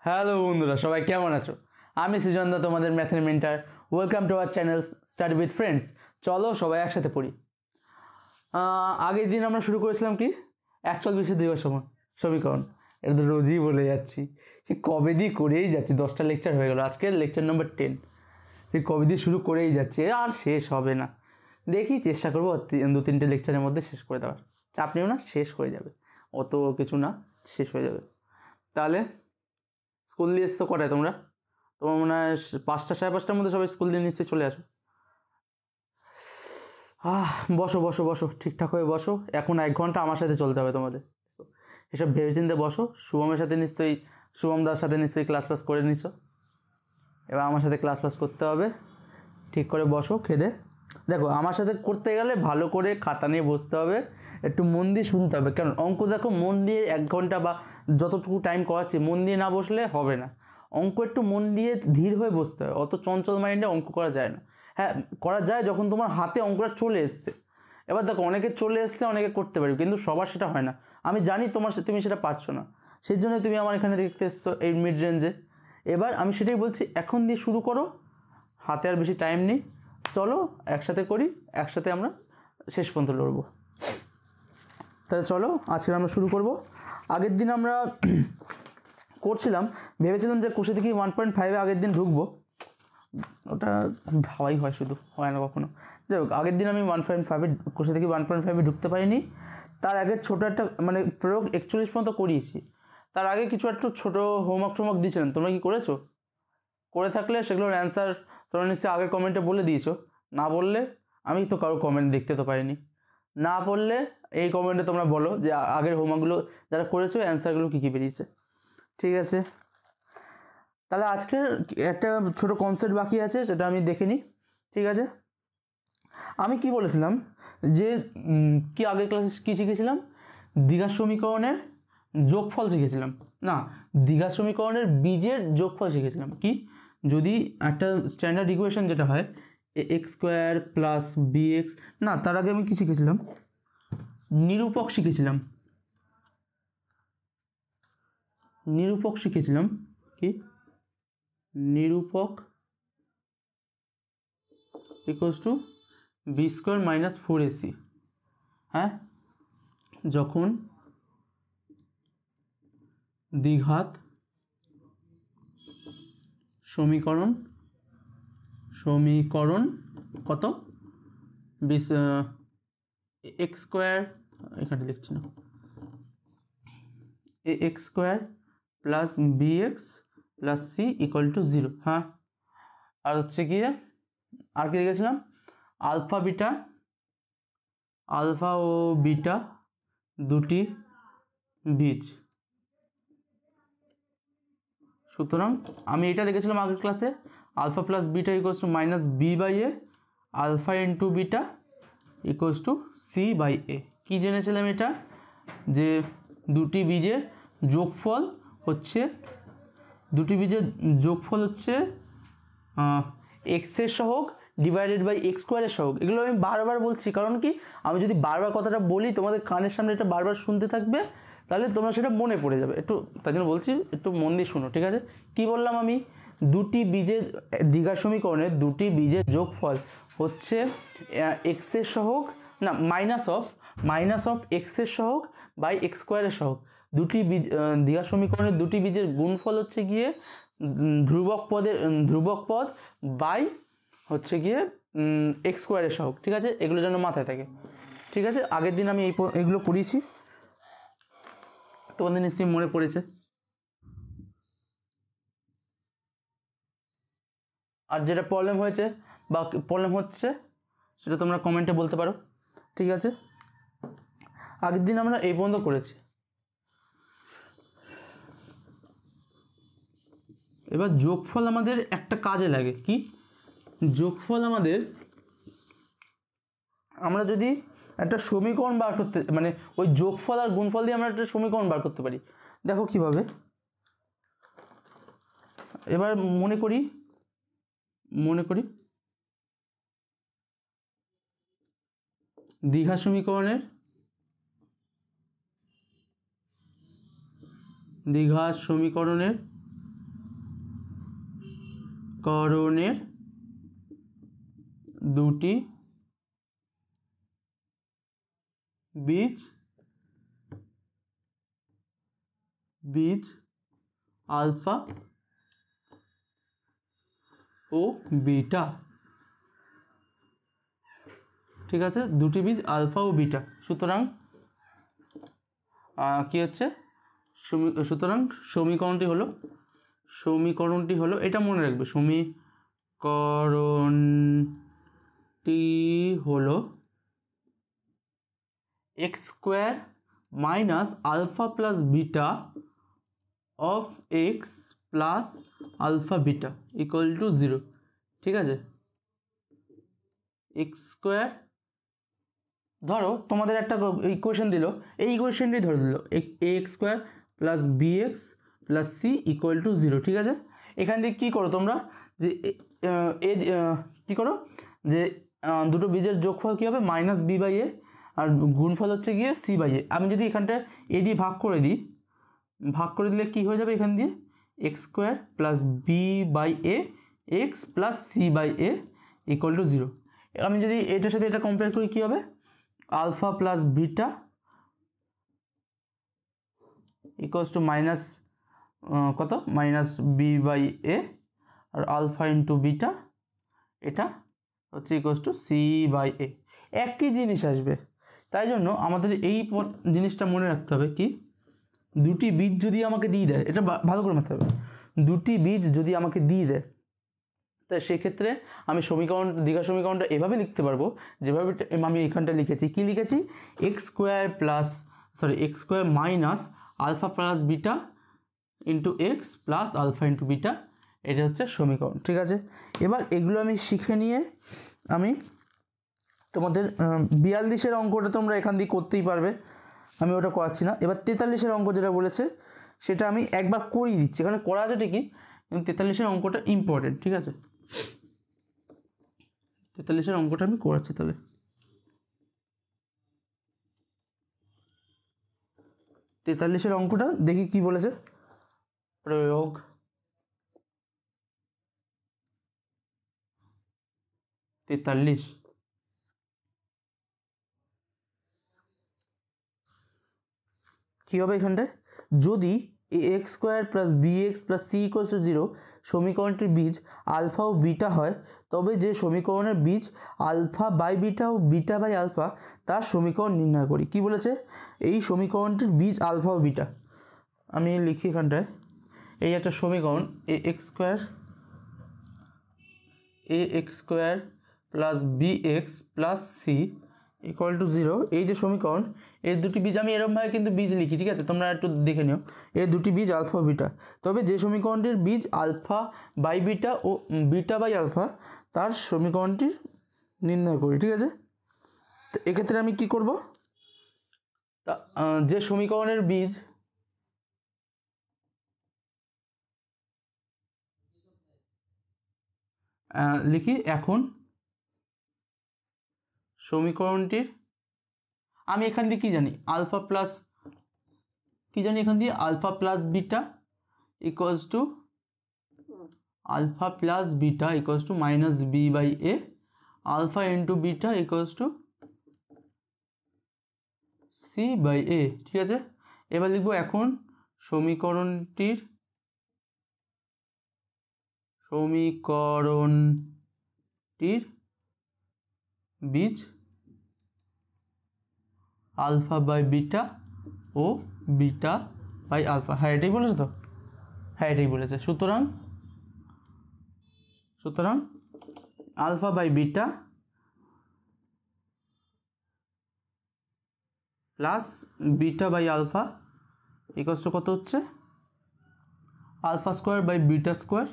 Hello বন্ধুরা, সবাই কেমন আছো? আমি সৃজন দা, তোমাদের ম্যাথের mentor. Welcome to our channel study with friends. চলো সবাই একসাথে পড়ি। আগের দিন আমরা শুরু করেছিলাম কি, একচল বিশের দীর্ঘ সমীকরণ। এটা তো রোজই বলে যাচ্ছি, সে কবে দিয়ে করেই যাচ্ছি। 10টা লেকচার হয়ে গেল, আজকের লেকচার নম্বর 10। সে কবে দিয়ে শুরু করেই যাচ্ছে, আর শেষ হবে না। দেখি, চেষ্টা করবো 2-3টে লেকচারের মধ্যে শেষ করে দেওয়ার। চাপ নিও না, শেষ হয়ে যাবে, অত কিছু না, শেষ হয়ে যাবে। তাহলে স্কুল দিয়ে এসছো কটায় তোমরা? তোমার মনে হয় 5টা 5:30টার মধ্যে সবাই স্কুল দিয়ে নিশ্চয়ই চলে আসো। বসো বসো বসো, ঠিকঠাক হয়ে বসো। এখন 1 ঘন্টা আমার সাথে চলতে হবে তোমাদের, এসব ভেবেচিন্তে বসো। শুভমের সাথে নিশ্চয়ই, শুভম দার সাথে নিশ্চয়ই ক্লাস পাস করে নিছো। এবার আমার সাথে ক্লাস পাস করতে হবে। ঠিক করে বসো খেদে। দেখো, আমার সাথে করতে গেলে ভালো করে খাতা নিয়ে বসতে হবে, একটু মন দিয়ে শুনতে হবে। কারণ অঙ্ক দেখো, মন দিয়ে 1 ঘন্টা বা যতটুকু টাইম করাচ্ছি মন দিয়ে না বসলে হবে না। অঙ্ক একটু মন দিয়ে ধীর হয়ে বসতে হবে, অত চঞ্চল মাইন্ডে অঙ্ক করা যায় না। হ্যাঁ, করা যায় যখন তোমার হাতে অঙ্কটা চলে এসছে। এবার দেখো, অনেকে চলে এসছে, অনেকে করতে পারবে, কিন্তু সবার সেটা হয় না। আমি জানি তুমি সেটা পারছো না, সেই জন্য তুমি আমার এখানে দেখতে এসছো এই মিড রেঞ্জে। এবার আমি সেটাই বলছি, এখন দিয়ে শুরু করো, হাতে আর বেশি টাইম নেই। চলো একসাথে করি, একসাথে আমরা শেষ পর্যন্ত লড়বো। তাহলে চলো আজকে আমরা শুরু করব। আগের দিন আমরা করছিলাম, ভেবেছিলাম যে কোষে থেকে 1.5-এ আগের দিন ঢুকবো। ওটা ভাবাই হয়, শুধু হয় না কখনো। যাই হোক, আগের দিন আমি 1.5-এ কোষে থেকে 1.5-এ ঢুকতে পারিনি। তার আগে ছোটো একটা মানে প্রয়োগ 41 পর্যন্ত করিয়েছি। তার আগে কিছু একটু ছোটো হোমওয়ার্ক দিয়েছিলেন, তোমরা কি করেছো? করে থাকলে সেগুলোর অ্যান্সার তোমরা নিশ্চয়ই আগের কমেন্টে বলে দিয়েছো। না বললে, আমি তো কারো কমেন্ট দেখতে তো পাইনি, না বললে এই কমেন্টে তোমরা বলো যে আগের হোমওয়ার্কগুলো যারা করেছো অ্যান্সারগুলো কী কী বেরিয়েছে। ঠিক আছে, তাহলে আজকে একটা ছোট কনসেপ্ট বাকি আছে, সেটা আমি দেখে নিই। ঠিক আছে, আমি কি বলেছিলাম যে কি আগের ক্লাসে কী শিখেছিলাম? দ্বিঘাত সমীকরণের যোগফল শিখেছিলাম। না, দ্বিঘাত সমীকরণের বীজের যোগফল শিখেছিলাম। কি, যদি একটা স্ট্যান্ডার্ড ইকুয়েশন যেটা হয় x² + bx, না তার আগে আমি কি শিখেছিলাম? নিরূপক শিখেছিলাম। নিরূপক শিখেছিলাম কি, নিরূপক = b² - 4ac। হ্যাঁ, যখন দ্বিঘাত সমীকরণ কত, x² এখানে লিখছি না, ax² + bx + c = 0। হ্যাঁ, আর হচ্ছে গিয়ে আর কি লিখেছিলাম? আলফা ও বিটা দুটি বীজ। সুতরাং আমি এটা লিখেছিলাম আগের ক্লাসে, alpha + beta = -b/a, alpha × beta = c/a। কী জেনেছিলাম এটা? যে দুটি বীজের যোগফল হচ্ছে এক্সের সহগ ডিভাইডেড বাই x² এর সহগ। এগুলো আমি বারবার বলছি, কারণ কি, আমি যদি বারবার কথাটা বলি তোমাদের কানের সামনে এটা বারবার শুনতে থাকবে, তাহলে তোমরা সেটা মনে পড়ে যাবে। একটু তাই জন্য বলছি, একটু মন দিয়ে শুনো। ঠিক আছে, কি বললাম আমি? দুটি বীজের দ্বিঘাত সমীকরণের দুটি বীজের যোগফল হচ্ছে এক্সের সহগ, না মাইনাস অফ এক্সের সহগ বাই x² এর সহগ। দুটি বীজ দ্বিঘাত সমীকরণের দুটি বীজের গুণফল হচ্ছে গিয়ে ধ্রুবক পদ বাই হচ্ছে গিয়ে x² এর সহগ। ঠিক আছে, এগুলো যেন মাথায় থাকে। ঠিক আছে, আগের দিন আমি এইগুলো পড়িয়েছি, তোমাদের নিশ্চয়ই মনে পড়েছে। আর যেটা প্রবলেম হয়েছে বা প্রবলেম হচ্ছে সেটা তোমরা কমেন্টে বলতে পারো। ঠিক আছে, আগের দিন আমরা এই পর্যন্ত করেছি। এবার যোগফল আমাদের একটা কাজে লাগে। কি যোগফল আমাদের, আমরা যদি একটা সমীকরণ বার করতে, মানে ওই যোগফল আর গুণফল দিয়ে আমরা একটা সমীকরণ বার করতে পারি। দেখো কিভাবে, এবার মনে করি দ্বিঘাত সমীকরণের সমীকরণের দুটি বীজ আলফা ও বিটা, ঠিক আছে, দুটি বীজ আলফা ও বিটা। সুতরাং কি হচ্ছে, সুতরাং সমীকরণটি হলো এটা মনে রাখবে, সমীকরণটি হলো x square minus alpha plus beta of x plus alpha beta equal to 0, ঠিক আছে। এক্স স্কোয়ার, ধরো তোমাদের একটা ইকুয়েশন দিল, এই ইকুয়েশনটি ধরে দিল x square plus B x plus C equal to 0, ঠিক আছে। এখান থেকে কী করো তোমরা, যে কী করো, যে দুটো বীজের যোগফল কী হবে, মাইনাস বি বাই এ, আর গুণফল হচ্ছে গিয়ে সি বাই এ। আমি যদি এখানটা এ দিয়ে ভাগ করে দিলে কী হয়ে যাবে, এখান দিয়ে x square plus b by a x plus c by a equal to 0। আমি যদি এটার সাথে এটা কম্পেয়ার করি কী হবে, alpha plus beta equals to minus কত, মাইনাস বি বাই এ, আর আলফা ইন্টু বিটা এটা হচ্ছে equals to C by A. একই জিনিস আসবে, তাই জন্য আমাদের এই জিনিসটা মনে রাখতে হবে কি, দুটি বীজ যদি আমাকে দিয়ে দেয়, এটা ভালো করে মাথাতে হবে, দুটি বীজ যদি আমাকে দিয়ে দেয়, তাই সেক্ষেত্রে আমি দীঘা সমীকরণটা এভাবে লিখতে পারবো যেভাবে আমি এখানটা লিখেছি। কি লিখেছি, x square minus alpha plus beta into x plus alpha into beta, এটা হচ্ছে সমীকরণ, ঠিক আছে। এবার এগুলো আমি শিখে নিয়ে আমি তোমাদের 42-এর অঙ্কটা তোমরা এখান দিয়ে করতেই পারবে, আমি ওটা করাচ্ছি না। এবার 43-এর অঙ্ক যেটা বলেছে সেটা আমি একবার করিয়ে দিচ্ছি, এখানে করা আছে ঠিকই, কিন্তু 43-এর অঙ্কটা ইম্পর্টেন্ট, ঠিক আছে। 43-এর অঙ্কটা আমি করাচ্ছি তাহলে। 43-এর অঙ্কটা দেখি কি বলেছে, প্রয়োগ তেতাল্লিশ। কী হবে এখানটায়, যদি x square plus B x plus c equals to 0 সমীকরণটির বীজ আলফা ও বিটা হয়, তবে যে সমীকরণের বীজ আলফা বাই বিটা ও বিটা বাই আলফা তার সমীকরণ নির্ণয় করি। কি বলেছে, এই সমীকরণটির বীজ আলফা ও বিটা, আমি লিখি এখানটায়, এই একটা সমীকরণ A x square plus B x plus C equal to 0, এই যে সমীকরণ, এর দুটি বীজ আমি এরকমভাবে কিন্তু বীজ লিখি, ঠিক আছে, তোমরা একটু দেখে নিও, এর দুটি বীজ আলফা ও বিটা, তবে যে সমীকরণটির বীজ আলফা বাই বিটা ও বিটা বাই আলফা তার সমীকরণটির নির্ণয় করি, ঠিক আছে। তো এক্ষেত্রে আমি কি করব, যে সমীকরণের বীজ লিখি এখন, সমীকরণটির আমি এখান দিয়ে কী জানি, alpha plus beta equals to minus B by A, alpha into beta equals to C by A, ঠিক আছে। এবার লিখবো এখন সমীকরণটির বীজ আলফা বাই বিটা ও বিটা বাই আলফা, হ্যাঁ এটাই বলেছে তো, হ্যাঁ এটাই বলেছে। সুতরাং alpha by beta plus beta by alpha equals to কত হচ্ছে, alpha square by beta square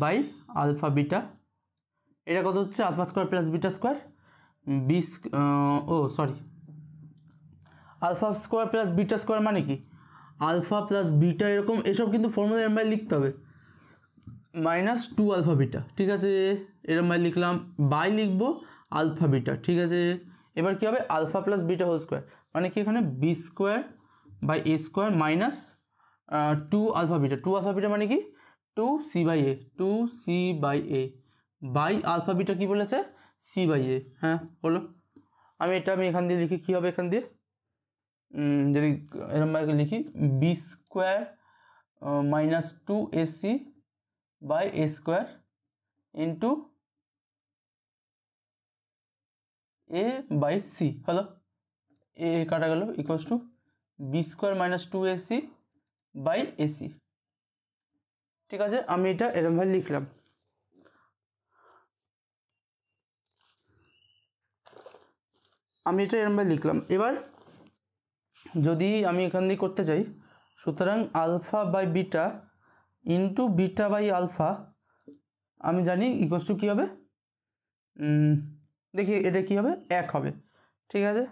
by alpha beta, এটা কত হচ্ছে, alpha square plus beta square alpha square plus beta square মানে কি, আলফা প্লাস বিটা এরকম এসব কিন্তু ফর্মুলা এরম লিখতে হবে, মাইনাস 2 আলফা বিটা, ঠিক আছে, এরম লিখলাম, বাই লিখবো আলফা বিটা, ঠিক আছে। এবার কী হবে, alpha plus beta whole square মানে কি, এখানে b square by a square minus 2 alpha beta মানে কি 2c/a বাই আলফা বিটা কি বলেছে c/a। হ্যাঁ হলো। আমি এখান দিয়ে লিখি, কী হবে এখান দিয়ে যদি এরকমভাবে লিখি b² - 2ac/a² ইন্টু a/c হলো। এ কাটা গেল ইকুয়ালস টু b² - 2ac/ac। ঠিক আছে, আমি এটা এরকমভাবে লিখলাম। এবার যদি আমি এখান দিয়ে করতে চাই, সুতরাং alpha by beta into beta by alpha আমি জানি ইকুয়ালস টু কী হবে, দেখি এটা কী হবে, 1 হবে। ঠিক আছে,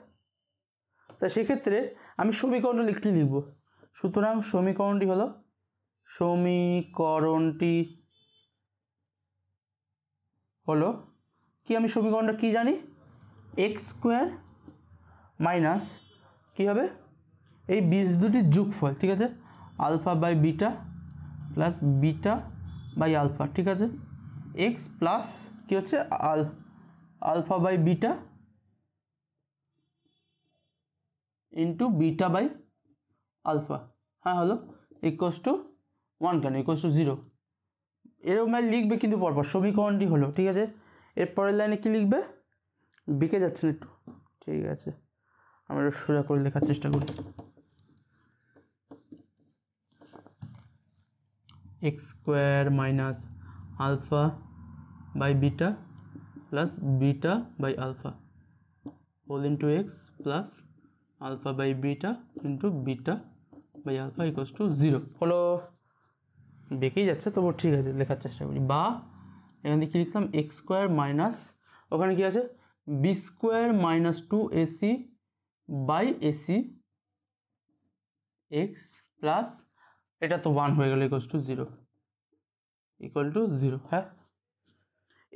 তা সেক্ষেত্রে আমি সমীকরণটা লিখব। সুতরাং সমীকরণটি হলো কি, আমি সমীকরণটা কি জানি, x² মাইনাস কী হবে এই বীজ দুটির যোগফল। ঠিক আছে, alpha by beta plus beta by alpha. ঠিক আছে, এক্স প্লাস কী হচ্ছে alpha by beta into beta by alpha. হ্যাঁ হলো, ইকুয়ালস টু 1 কেন, ইকুয়ালস টু 0 এরকম লিখবে কিন্তু পরপর সমীকরণটি হলো। ঠিক আছে, এর পরের লাইনে কি লিখবে, বিকে যাচ্ছে না একটু। ঠিক আছে, আমরা সোজা করে লেখার চেষ্টা করি। x² minus alpha by beta plus beta by alpha whole into x plus alpha by beta into beta by alpha equals to 0 হলো। বেঁকেই যাচ্ছে তবু ঠিক আছে, লেখার চেষ্টা করি। বা এখান থেকে কী লিখলাম, x² মাইনাস ওখানে কী আছে b² - 2ac/ac এক্স প্লাস এটা তো 1 হয়ে গেল ইকুয়ালস টু 0 হ্যাঁ।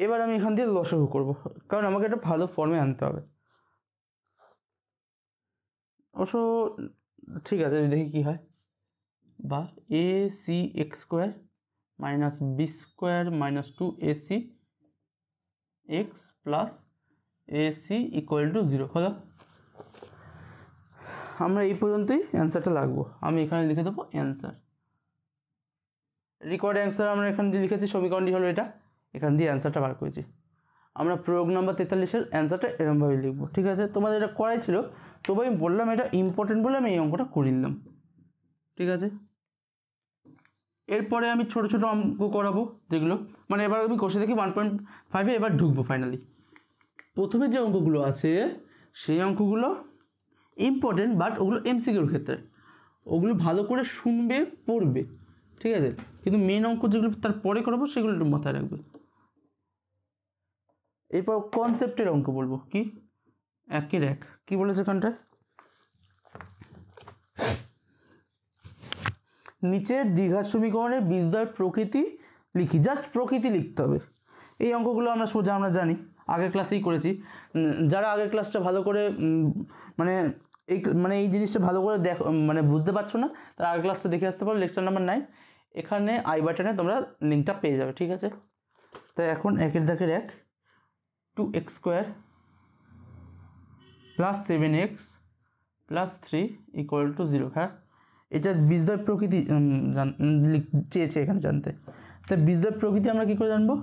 এবার আমি এখান দিয়ে লসাগু করবো, কারণ আমাকে একটা ভালো ফর্মে আনতে হবে। অবশ্য ঠিক আছে, দেখি কী হয়। বা ac(x² - b² - 2ac x plus ac equal to 0 হলো। আমরা এই পর্যন্তই অ্যান্সারটা লাগবো। আমি এখানে লিখে দেবো অ্যান্সার, রিকোয়ার্ড অ্যান্সার আমরা এখান দিয়ে লিখেছি, সমীকরণটি হলো এটা, এখান দিয়ে অ্যান্সারটা বার করেছি। আমরা প্রয়োগ নাম্বার 43-এর অ্যান্সারটা এরকমভাবে লিখবো। ঠিক আছে, তোমাদের এটা করাই ছিল, তবু আমি বললাম এটা ইম্পর্টেন্ট বলে আমি এই অঙ্কটা করে নিলাম। ঠিক আছে, এরপরে আমি ছোটো ছোটো অঙ্ক করাবো, যেগুলো মানে এবার আমি কষে দেখি 1.5-এ এবার ঢুকবো ফাইনালি। প্রথমে যে অঙ্কগুলো আছে সেই অঙ্কগুলো ইম্পর্টেন্ট, বাট ওগুলো এমসিকিউর ক্ষেত্রে, ওগুলো ভালো করে শুনবে পড়বে। ঠিক আছে, কিন্তু মেন অঙ্ক যেগুলো তারপরে করাবো সেগুলো একটু মাথায় রাখবে। এরপর কনসেপ্টের অঙ্ক বলবো, কি 1-এর 1 কী বলেছে এখানটায়, নিচের দ্বিঘাত সমীকরণের বীজদ্বয়ের প্রকৃতি লিখি। জাস্ট প্রকৃতি লিখতে হবে। এই অঙ্কগুলো আমরা সোজা আমরা জানি, আগের ক্লাসেই করেছি। যারা আগের ক্লাসটা ভালো করে এই জিনিসটা ভালো করে বুঝতে পারছো না, তারা আগের ক্লাসটা দেখে আসতে পারো, লেকচার নাম্বার 9, এখানে আই বাটনে তোমরা লিঙ্কটা পেয়ে যাবে। ঠিক আছে, তাই এখন 1-এর 1 2x² plus 7x plus 3 equal to 0। হ্যাঁ, এটা বীজদ্বয় প্রকৃতি চেয়েছে এখানে জানতে। তাই বীজদ্বয় প্রকৃতি আমরা কী করে জানবো,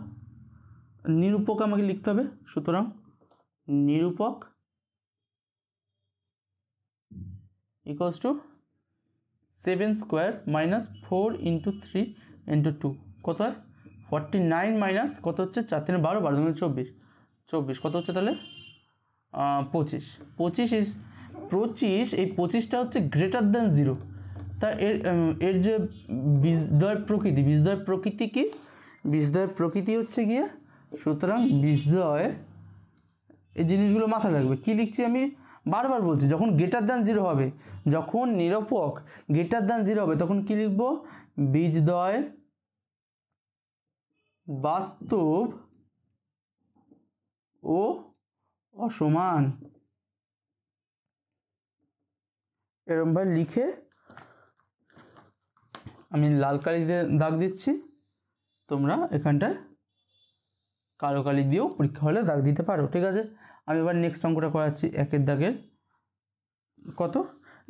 নিরূপক আমাকে লিখতে হবে। সুতরাং নিরূপক ইকুয়ালস টু 7² - 4 × 3 × 2 কত হয় 49 মাইনাস কত হচ্ছে 4 3 12 12 2 24 24 কত হচ্ছে তাহলে 25 25 ইজ 25, এই 25টা হচ্ছে গ্রেটার দ্যান 0। তা এর যে বীজদ্বয়ের প্রকৃতি কি, বীজদ্বয়ের প্রকৃতি হচ্ছে গিয়ে, সুতরাং বীজদ্বয় এই জিনিসগুলো মাথায় রাখবে। কি লিখছি আমি বারবার বলছি, যখন গ্রেটার দ্যান 0 হবে, যখন নিরূপক গ্রেটার দ্যান 0 হবে, তখন কি লিখব, বীজদ্বয় বাস্তব ও অসমান, এরমভাবে লিখে আমি লাল কালি দিয়ে দাগ দিচ্ছি। তোমরা এখানটায় কালো কালি দিয়েও পরীক্ষা হলে দাগ দিতে পারো। ঠিক আছে, আমি এবার নেক্সট অঙ্কটা করাচ্ছি। 1 দাগের কত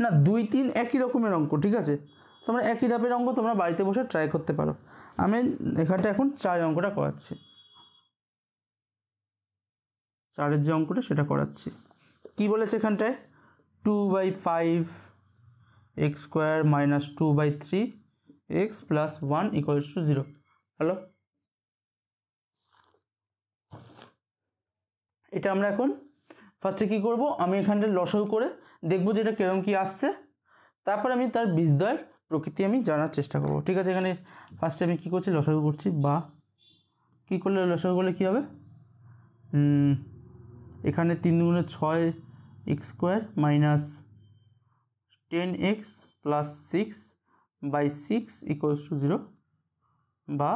না 2, 3 একই রকমের অঙ্ক। ঠিক আছে, তোমরা একই ধাপের অঙ্ক তোমরা বাড়িতে বসে ট্রাই করতে পারো। আমি এখানটা এখন 4 অঙ্কটা করাচ্ছি। 4-এর যে অঙ্কটা সেটা করাচ্ছি। কি বলেছে এখানটায়? 2/5 x² - 2/3 x + 1 = 0। হ্যালো, এটা আমরা এখন ফার্স্টে কী করব, আমি এখানটা লসাগু করে দেখব যে এটা কিরকম কী আসছে, তারপর আমি তার বীজদ্বয়ের প্রকৃতি আমি জানার চেষ্টা করব। ঠিক আছে, এখানে ফার্স্টে আমি কী করছি, লসাগু করছি। বা কী করলে লসাগু করলে কী হবে, এখানে 3 × 6 x² - 10x + 6/6 = 0। বা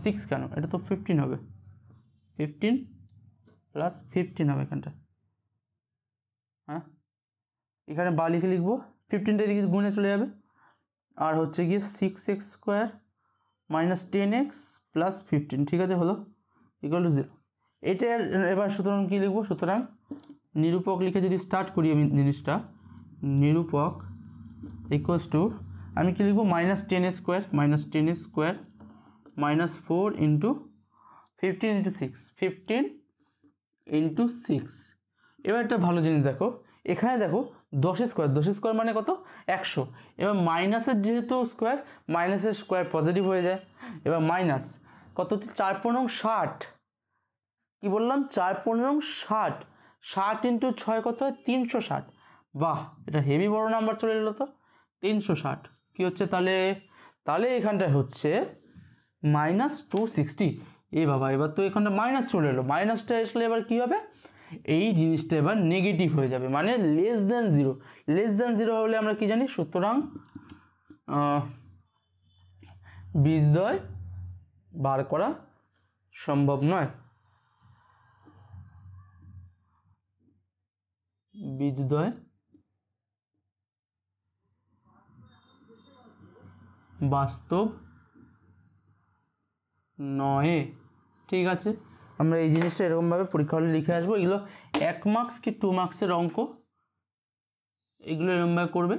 6 কেন, এটা তো 15 হবে, 15 + 15 হবে এখানটা। হ্যাঁ, এখানে বা লিখে লিখবো, 15টা দিকে গুণে চলে যাবে। আর হচ্ছে গিয়ে 6x² - 10x + 15। ঠিক আছে, হলো = 0। এটা এবার সুতরাং কী লিখবো, সুতরাং নিরূপক লিখে যদি স্টার্ট করি আমি জিনিসটা, নিরূপক = আমি কী লিখবো, -10x² - 10x² - 4 × 15 × 6, 15 × 6। এবার একটা ভালো জিনিস দেখো, এখানে দেখো 10² মানে কত, 100। এবার মাইনাসের যেহেতু স্কোয়ার, মাইনাসের স্কোয়ার পজিটিভ হয়ে যায়। এবার মাইনাস কত, 4 × 15 = 60। কী বললাম, 4 × 15 = 60। 60 × 6 কত হয়, 360। বাহ, এটা হেভি বড় নাম্বার চলে এলো তো, 360। কী হচ্ছে তাহলে, এখানটায় হচ্ছে -260। এ বাবা, এবার তো এখানটা মাইনাস চলে এলো। মাইনাসটা আসলে এবার কী হবে, এই জিনিসটা এবার নেগেটিভ হয়ে যাবে, মানে <0 <0 হলে আমরা কি জানি, সুতরাং বীজদ্বয় বার করা সম্ভব নয়। বীজদ্বয় বাস্তব নয়। ঠিক আছে, আমরা এই জিনিসটা এরকমভাবে পরীক্ষা হলে লিখে আসবো। এগুলো 1 মার্কস কি 2 মার্কসের অঙ্ক, এগুলো এরকমভাবে করবে।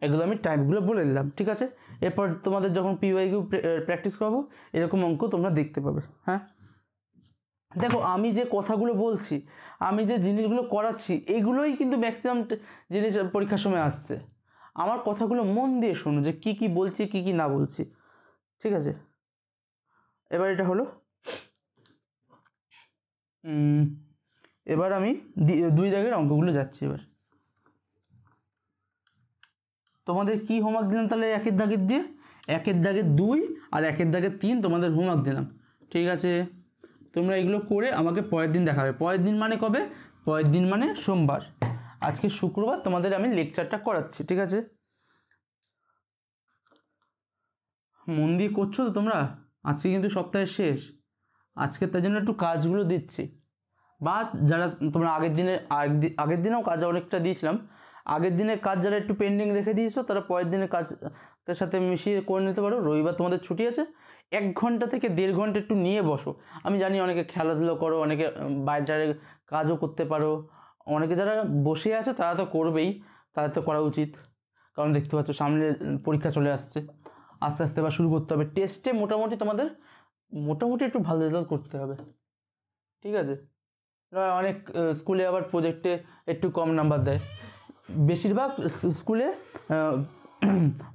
এগুলো আমি টাইপগুলো বলে দিলাম। ঠিক আছে, এরপর তোমাদের যখন PYQ প্র্যাকটিস করবো, এরকম অঙ্ক তোমরা দেখতে পাবে। হ্যাঁ, দেখো আমি যে কথাগুলো বলছি, আমি যে জিনিসগুলো করাচ্ছি, এগুলোই কিন্তু ম্যাক্সিমাম জিনিস পরীক্ষার সময় আসছে। আমার কথাগুলো মন দিয়ে শোনো যে কী কী বলছি, কী কী না বলছি। ঠিক আছে, এবার এটা হলো, এবার আমি 2 দাগের অঙ্কগুলো যাচ্ছি। এবার তোমাদের কি হোমওয়ার্ক দিলাম তাহলে, 1 দাগের দিয়ে 1 দাগের 2 আর 1 দাগের 3 তোমাদের হোমওয়ার্ক দিলাম। ঠিক আছে, তোমরা এগুলো করে আমাকে পরের দিন দেখাবে। পরের দিন মানে কবে, পরের দিন মানে সোমবার। আজকে শুক্রবার, তোমাদের আমি লেকচারটা করাচ্ছি। ঠিক আছে, মন দিয়ে করছো তো তোমরা? আজকে কিন্তু সপ্তাহের শেষ, আজকে তার জন্য একটু কাজগুলো দিচ্ছি। বা যারা তোমরা আগের দিনেও কাজ অনেকটা দিয়েছিলাম, আগের দিনের কাজ যারা একটু পেন্ডিং রেখে দিয়েছো, তারা পরের দিনের কাজের সাথে মিশিয়ে করে নিতে পারো। রবিবার তোমাদের ছুটি আছে, 1 ঘন্টা থেকে 1.5 ঘন্টা একটু নিয়ে বসো। আমি জানি অনেকে খেলাধুলো করো, অনেকে বাইরে কাজও করতে পারো, অনেকে যারা বসে আছে তারা তো করবেই, তাদের তো করা উচিত। কারণ দেখতে পাচ্ছ সামনে পরীক্ষা চলে আসছে, আস্তে আস্তে আবার শুরু করতে হবে। টেস্টে মোটামুটি তোমাদের একটু ভালো রেজাল্ট করতে হবে। ঠিক আছে, অনেক স্কুলে আবার প্রজেক্টে একটু কম নাম্বার দেয়। বেশিরভাগ স্কুলে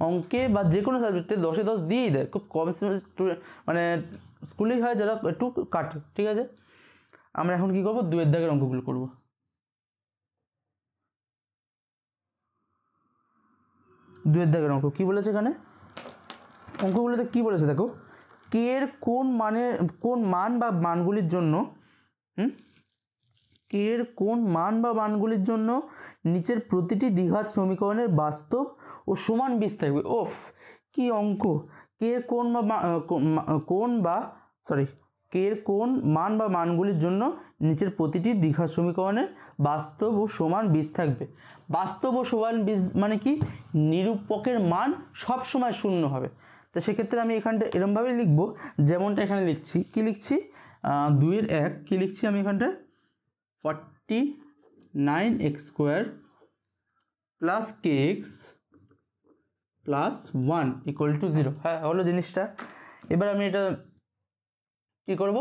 অঙ্কে বা যে কোনো সাবজেক্টে 10-এ 10 দিয়েই দেয়। খুব কম মানে স্কুলেই হয় যারা একটু কাটে। ঠিক আছে, আমরা এখন কী করবো, 2 দাগের অঙ্কগুলো করব। 2 দাগের অঙ্ক কী বলেছে এখানে, অঙ্কগুলোতে কী বলেছে দেখো, কে এর কোন মান বা মানগুলির জন্য কে এর কোন মান বা মানগুলির জন্য নিচের প্রতিটি দ্বিঘাত সমীকরণের বাস্তব ও সমান বীজ থাকবে। ওফ, কি অঙ্ক! কে এর কোন মান বা মানগুলির জন্য নিচের প্রতিটি দ্বিঘাত সমীকরণের বাস্তব ও সমান বীজ থাকবে। বাস্তব ও সমান বীজ মানে কি, নিরূপকের মান সব সময় শূন্য হবে। তো সেক্ষেত্রে আমি এখানটা এরমভাবে লিখবো, যেমনটা এখানে লিখছি। কি লিখছি? 2-1 কি লিখছি আমি এখানটায়? 49x² plus kx plus 1 = 0। হ্যাঁ, হলো জিনিসটা। এবার আমি এটা কি করব?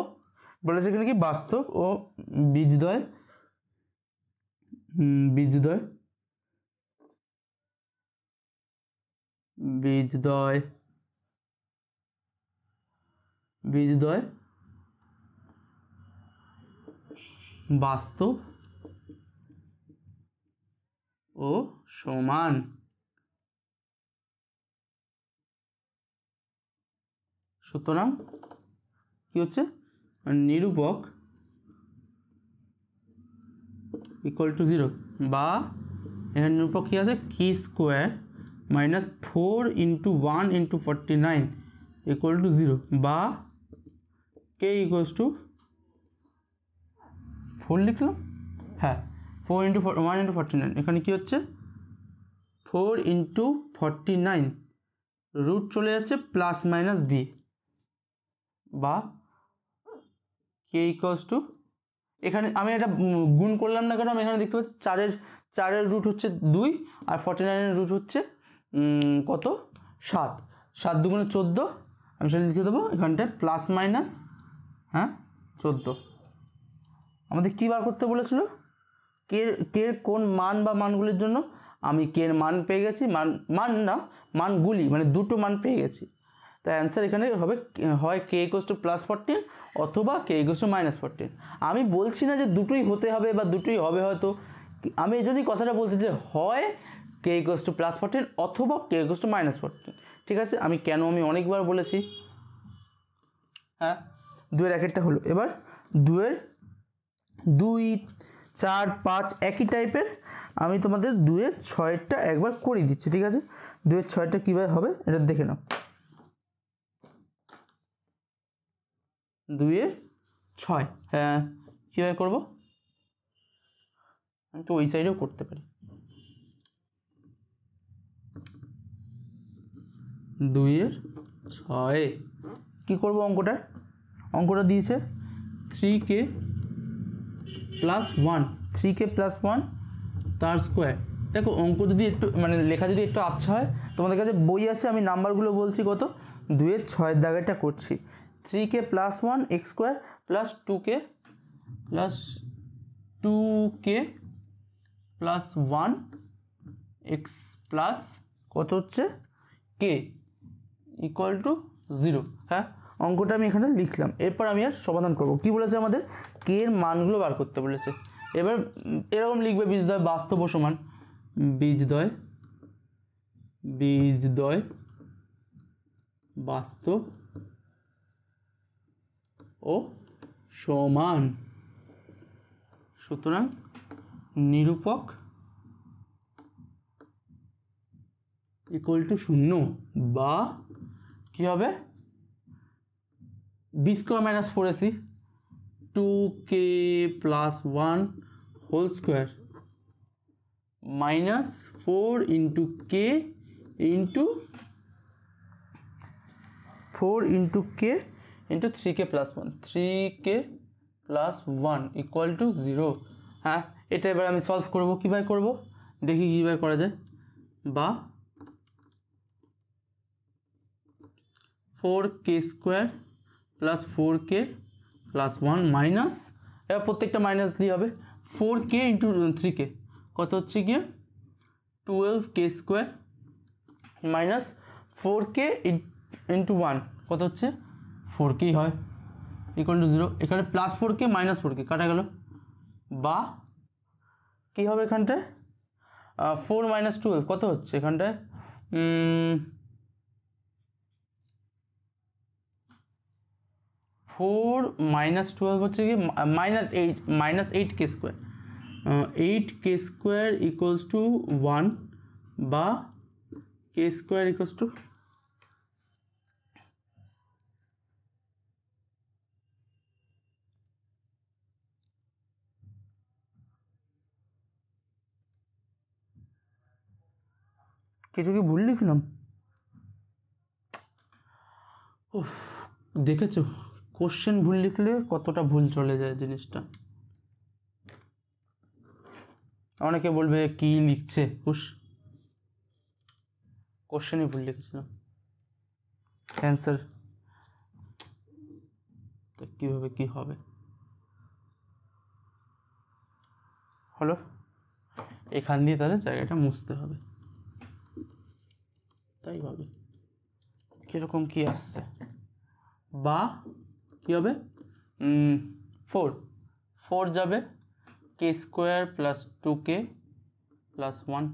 বলেছে এখানে কি, বাস্তব ও বীজদ্বয় বীজদ্বয় বীজদ্বয় বীজদ্বয় বাস্তব ও সমান। সুতরাং কি হচ্ছে, নিরূপক = 0, বা এখানে নিরূপক কী আছে, k² - 4 × 1 × 49 = 0, বা k = 4 লিখলাম। হ্যাঁ, 4 × 1 × 49, এখানে কি হচ্ছে 4 × 49, রুট চলে যাচ্ছে প্লাস মাইনাস দিয়ে, বা k = এখানে আমি এটা গুণ করলাম না, কারণ আমি এখানে দেখতে পাচ্ছি 4-এর রুট হচ্ছে 2 আর 49-এর রুট হচ্ছে কত, 7। 7 × 2 = 14, আমি সেটা লিখে দেবো এখানটায় প্লাস মাইনাস 14। আমাদের কী বার করতে বলেছিল? কে কোন মান বা মানগুলির জন্য? আমি কে মান পেয়ে গেছি, মানগুলি মানে দুটো মান পেয়ে গেছি। তাই অ্যান্সার এখানে হবে হয় k = +14 অথবা k = -14। আমি বলছি না যে দুটোই হতে হবে বা দুটোই হবে হয়তো, আমি এই জন্যই কথাটা বলছি যে হয় k = +14 অথবা k = -14। ঠিক আছে, আমি অনেকবার বলেছি। হ্যাঁ, 2-এর 1-একটা হলো। এবার 2-এর 2, 4, 5 একই টাইপের। আমি তোমাদের 2-এর 6-টা একবার করে দিচ্ছি। ঠিক আছে, 2-এর 6টা কীভাবে হবে এটা দেখে নাও। 2-এর 6, হ্যাঁ, কীভাবে করবো? আমি তো ওই সাইডেও করতে পারি। 2-এর 6 কী করবো? অঙ্কটা দিয়েছে 3k + 1, 3k + 1 তার স্কোয়ার। দেখো, অঙ্ক যদি একটু মানে লেখা যদি একটু আচ্ছা হয়, তোমাদের কাছে বই আছে, আমি নাম্বারগুলো বলছি কত। 2-এর 6 দাগেটা করছি। 3k + 1 x² + 2k + 1 x plus কত হচ্ছে k = 0। হ্যাঁ, অঙ্কটা আমি এখানে লিখলাম। এরপর আমি আর সমাধান করব। কি বলেছে আমাদের? কে এর মানগুলো বার করতে বলেছে। এবার এরকম লিখবে, বীজদ্বয় বাস্তব ও সমান, বীজদ্বয় বাস্তব ও সমান। সুতরাং নিরূপক = 0, বা কি হবে, b² - 4ac 2k + 1 whole square -4 × k × 3k + 1 3k + 1 = 0। হ্যাঁ, এটা এবার আমি সলভ করব। কীভাবে করব দেখি, কীভাবে করা যায়। বা 4k² + 4k + 1 মাইনাস, এবার প্রত্যেকটা মাইনাস দিয়ে হবে, 4k × 3k কত হচ্ছে গিয়ে 12k² - 4k × 1 কত হচ্ছে 4k হয়, = 0। এখানে +4k -4k কাটা গেল, বা কী হবে এখানটায় 4 - 12 কত হচ্ছে এখানটায় 4 - 12 হচ্ছে কি -8k², 8k² = 1, বা k² কিছু কি ভুল লিখলাম? দেখেছো কোশ্চেন ভুল লিখলে কতটা ভুল চলে যায় জিনিসটা। অনেকে বলবে কি লিখছে হুস, কোশ্চেনই ভুল লিখেছিলাম, অ্যান্সার কীভাবে কি হবে। হলো, এখান দিয়ে তাহলে জায়গাটা মুছতে হবে, তাই হবে। কীরকম কি আসছে, বা কী হবে, 4 যাবে কে স্কোয়ার প্লাস 2k প্লাস 1,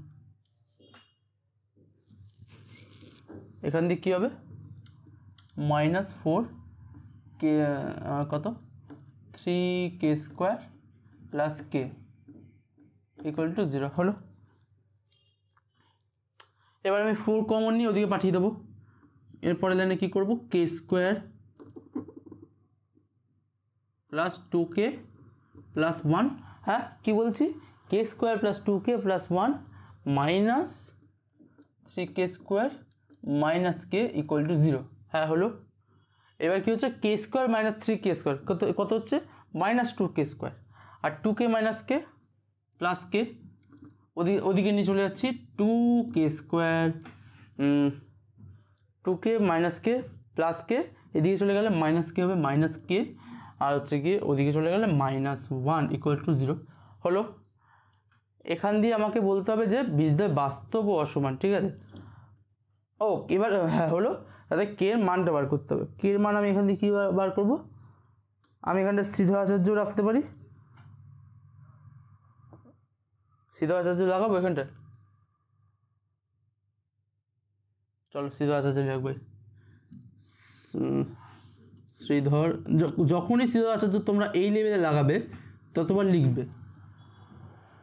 এখান দিয়ে কী হবে -4 কে কত 3k square plus k equal to 0 হলো। এবার আমি 4 কমন নিয়ে ওদিকে পাঠিয়ে দেবো। এরপরে লাইনে কী করবো, কে স্কোয়ার প্লাস 2k প্লাস 1, হ্যাঁ কী বলছি, K square plus 2k plus 1 minus 3k square minus k equal to 0, হ্যাঁ হলো। এবার কী হচ্ছে, কে স্কোয়ার মাইনাস 3k স্কোয়ার কত হচ্ছে -2k স্কোয়ার, আর 2k minus k plus k, ওদিকে নিয়ে চলে যাচ্ছি 2k square 2k minus k plus k, এদিকে চলে গেলে মাইনাস k হবে মাইনাস k, আর হচ্ছে কি ওদিকে চলে গেলে -1 ইকুয়াল টু 0 হলো। এখান দিয়ে আমাকে বলতে হবে যে বীজদ্বয় বাস্তব ও অসমান, ঠিক আছে। ও এবার হ্যাঁ হলো, তাহলে কে এর মানটা বার করতে হবে। কে এর মান আমি এখান দিয়ে কী বার করবো, আমি এখানটা শ্রীধর আচার্য রাখতে পারি, শ্রীধর আচার্য লাগাবো এখানটা, চলো শ্রীধর আচার্য রাখবে। শ্রীধর, যখনই শ্রীধর আচার্য তোমরা এই লেভেলে লাগাবে ততবার লিখবে,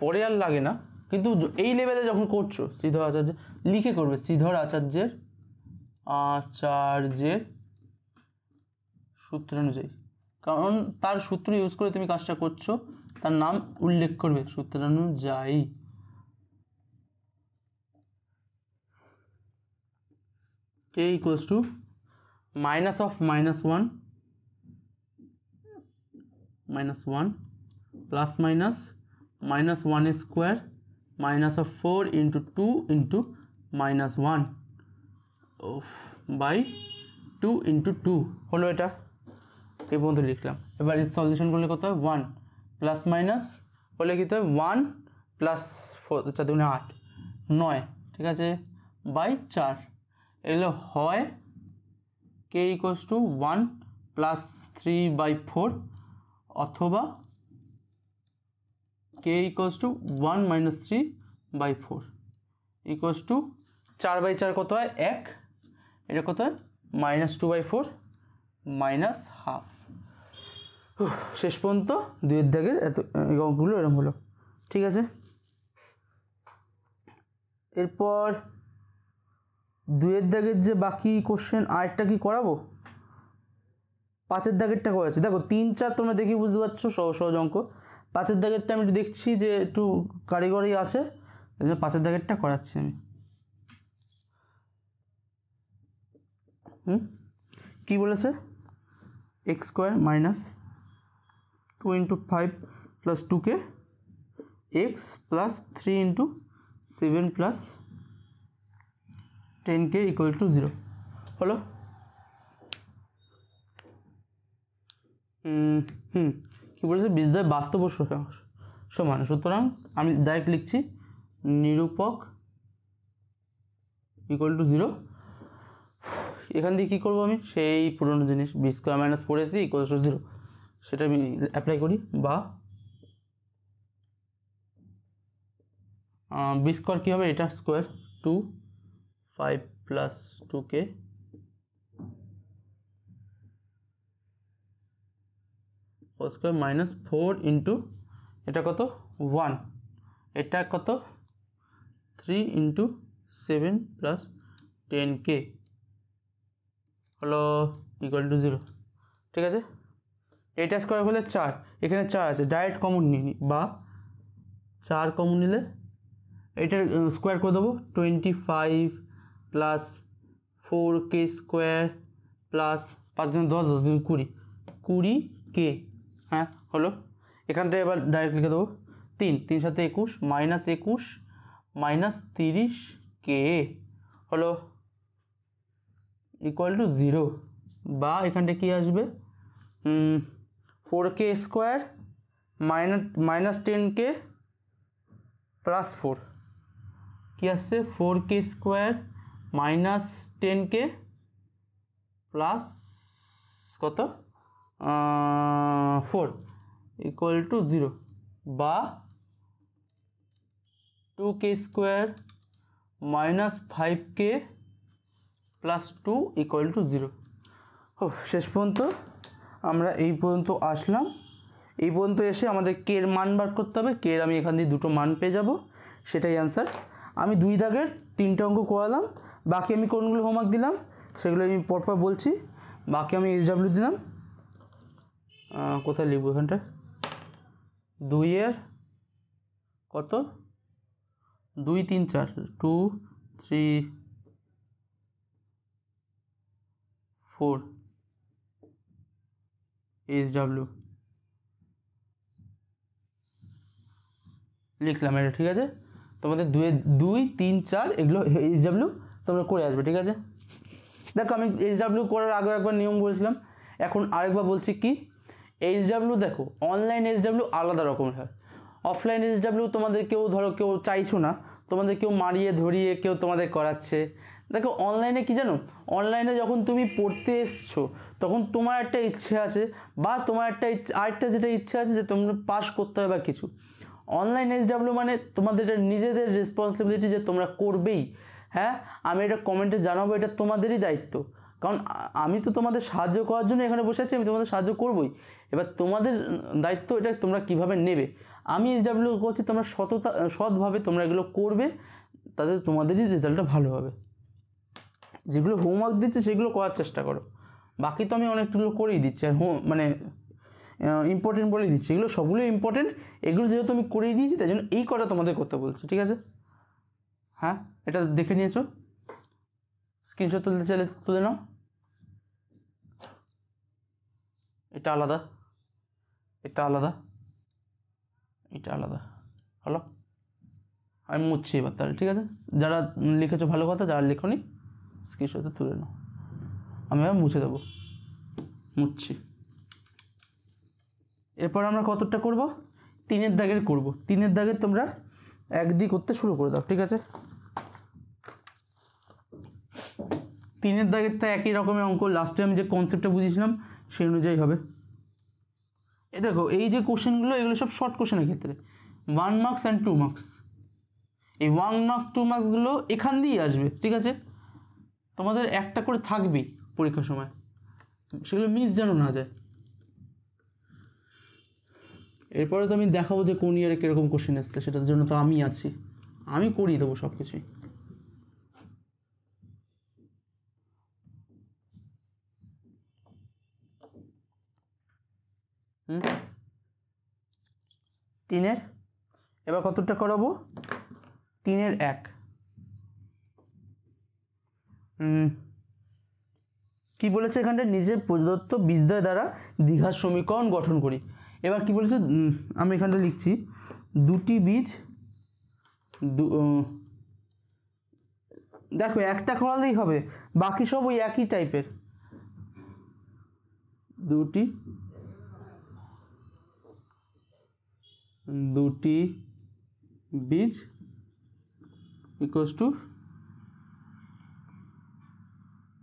পরে আর লাগে না, কিন্তু এই লেভেলে যখন করছো শ্রীধর আচার্য লিখে করবে, শ্রীধর আচার্যের সূত্র অনুযায়ী, কারণ তার সূত্র ইউজ করে তুমি কাজটা করছো, তার নাম উল্লেখ করবে সূত্রানুযায়ী। K equals to minus of -1 plus minus -1 square minus of 4 into 2 into -1 by 2 into 2 হলো। এটা এই পর্যন্ত লিখলাম। এবার সলিউশন করলে কত হয়, 1 প্লাস মাইনাস হলে কী হয় 1 প্লাস 4 4 2 8 9, ঠিক আছে, বাই 4, এগুলো হয় কে ইকুয়ালস টু 1 প্লাস 3/4 অথবা K equals to 1 minus 3/4 equals to 4/4 কত হয় 1, এটা কত হয় -2/4 মাইনাস হাফ। শেষ পর্যন্ত 2 দাগের এত অঙ্কগুলো এরকম হলো, ঠিক আছে। এরপর 2 দাগের যে বাকি কোশ্চেন আরেকটা কি করাবো, 5 দাগেরটা করেছে, দেখো 3 4 তোমরা দেখি বুঝতে পারছো, সহজ অঙ্ক। 5 দাগেরটা আমি একটু দেখছি যে একটু কারিগরি আছে, এই জন্য 5 দাগেরটা করাচ্ছি আমি। কি বলেছে, x square minus 2 into 5 plus 2k x plus 3 into 7 plus 10k equal to 0 হলো। কী বলেছে, বীজদ্বয় বাস্তব ও সমান, সুতরাং আমি ডাইরেক্ট লিখছি নিরূপক ইকুয়াল টু 0। এখান দিয়ে কী করবো আমি, সেই পুরনো জিনিস b square minus 4ac equal to 0, সেটা আমি অ্যাপ্লাই করি। বা বি স্কোয়ার কী হবে, এটা square 2 5 plus 2k square minus 4 into এটা কত 1, এটা কত 3 ইন্টু 7 প্লাস 10k হলো ইকুয়াল টু 0, ঠিক আছে। এটা স্কোয়ার হলে 4, এখানে 4 আছে, ডাইরেক্ট কমন নিয়ে নিই, বা 4 কমন নিলে এটার স্কোয়ার করে দেবো 25 plus 4k square plus 5 × 10 10 × 20 20k। হ্যাঁ হলো। এখানটা এবার ডাইরেক্ট লিখে দেবো 3 3 সাথে 21 -21 -30k হলো ইকুয়াল টু 0, বা এখানটা কি আসবে 4k স্কোয়ার -10k প্লাস 4 কি আসছে 4k স্কোয়ার -10k প্লাস কত 4 ইকুয়াল টু 0, বা 2k square -5k plus 2 equal to 0। ও শেষ পর্যন্ত আমরা এই পর্যন্ত আসলাম। এই পর্যন্ত এসে আমাদের কে এর মান বার করতে হবে। কে এর আমি এখান দিয়ে দুটো মান পেয়ে যাব, সেটাই অ্যান্সার। আমি 2 দাগের 3টে অঙ্ক করালাম, বাকি আমি কোনগুলো হোমওয়ার্ক দিলাম সেগুলো আমি পরপর বলছি। বাকি আমি SW দিলাম, কোথায় লিখবো এখানটা 2 এর কত 2 3 4 2 3 4 SW লিখলাম। এটা ঠিক আছে, তোমাদের 2 3 4 এগুলো SW তোমরা করে আসবে, ঠিক আছে। দেখো আমি SW করার আগে একবার নিয়ম বলেছিলাম, এখন আরেকবার বলছি কি SW দেখো অনলাইন SW আলাদা রকমের হয়। অফলাইন SW তোমাদের কেউ ধরো কেউ চাইছো না, তোমাদের কেউ মারিয়ে ধরিয়ে কেউ তোমাদের করাচ্ছে। দেখো অনলাইনে কি জানো, অনলাইনে যখন তুমি পড়তে এসছো তখন তোমার একটা ইচ্ছে আছে, বা তোমার আরেকটা যেটা ইচ্ছা আছে যে তোমরা পাস করতে হবে বা কিছু। অনলাইন SW মানে তোমাদের এটা নিজেদের রেসপন্সিবিলিটি যে তোমরা করবেই। হ্যাঁ আমি এটা কমেন্টে জানাবো, এটা তোমাদেরই দায়িত্ব, কারণ আমি তো তোমাদের সাহায্য করার জন্য এখানে বসে আছি, আমি তোমাদের সাহায্য করবই। এবার তোমাদের দায়িত্ব এটা তোমরা কিভাবে নেবে। আমি SW করছি, তোমরা সৎভাবে তোমরা এগুলো করবে, তাতে তোমাদেরই রেজাল্টটা ভালো হবে। যেগুলো হোমওয়ার্ক দিচ্ছে সেগুলো করার চেষ্টা করো, বাকি তো আমি অনেকগুলো করেই দিচ্ছি, আর মানে ইম্পর্টেন্ট বলেই দিচ্ছি, এগুলো সবগুলো ইম্পর্টেন্ট। এগুলো যেহেতু আমি করেই দিয়েছি তাই জন্য এই কটা তোমাদের করতে বলছি, ঠিক আছে। হ্যাঁ এটা দেখে নিয়েছো, স্ক্রিনশট তুলতে চাইলে তুলে নাও। এটা আলাদা, এটা আলাদা, এটা আলাদা, হলো। আমি মুছছি এবার তাহলে, ঠিক আছে। যারা লিখেছো ভালো কথা, যারা লেখনি স্ক্রিনশটে তুলে নাও, আমি এবার মুছে দেবো, মুছছি। এরপর আমরা কতটা করব 3-এর দাগের করব। 3-এর দাগের তোমরা 1 দিয়ে করতে শুরু করে দাও, ঠিক আছে। 3-এর দাগের তো একই রকমের অঙ্ক, লাস্টে আমি যে কনসেপ্টটা বুঝিয়েছিলাম সেই অনুযায়ী হবে। এই দেখো এই যে কোশ্চেনগুলো এগুলো সব শর্ট কোশ্চেনের ক্ষেত্রে 1 মার্কস অ্যান্ড 2 মার্কস। এই 1 মার্কস 2 মার্কসগুলো এখান দিয়েই আসবে, ঠিক আছে। তোমাদের একটা করে থাকবেই পরীক্ষার সময়, সেগুলো মিস যেন না যায়। এরপরে তো আমি দেখাবো যে কোন ইয়ারে কীরকম কোশ্চেন এসছে, সেটার জন্য তো আমি আছি, আমি করিয়ে দেবো সব কিছুই। তিনের এবার কতটা করাবো 3-এর 1। কি বলেছে এখানটা, নিজের প্রদত্ত বীজদ্বয় দ্বারা দ্বিঘাত সমীকরণ গঠন করি। এবার কি বলেছে, আমি এখানটা লিখছি দুটি বীজ, দেখো একটা করালেই হবে, বাকি সব ওই একই টাইপের। দুটি বীজ ইকুয়ালস টু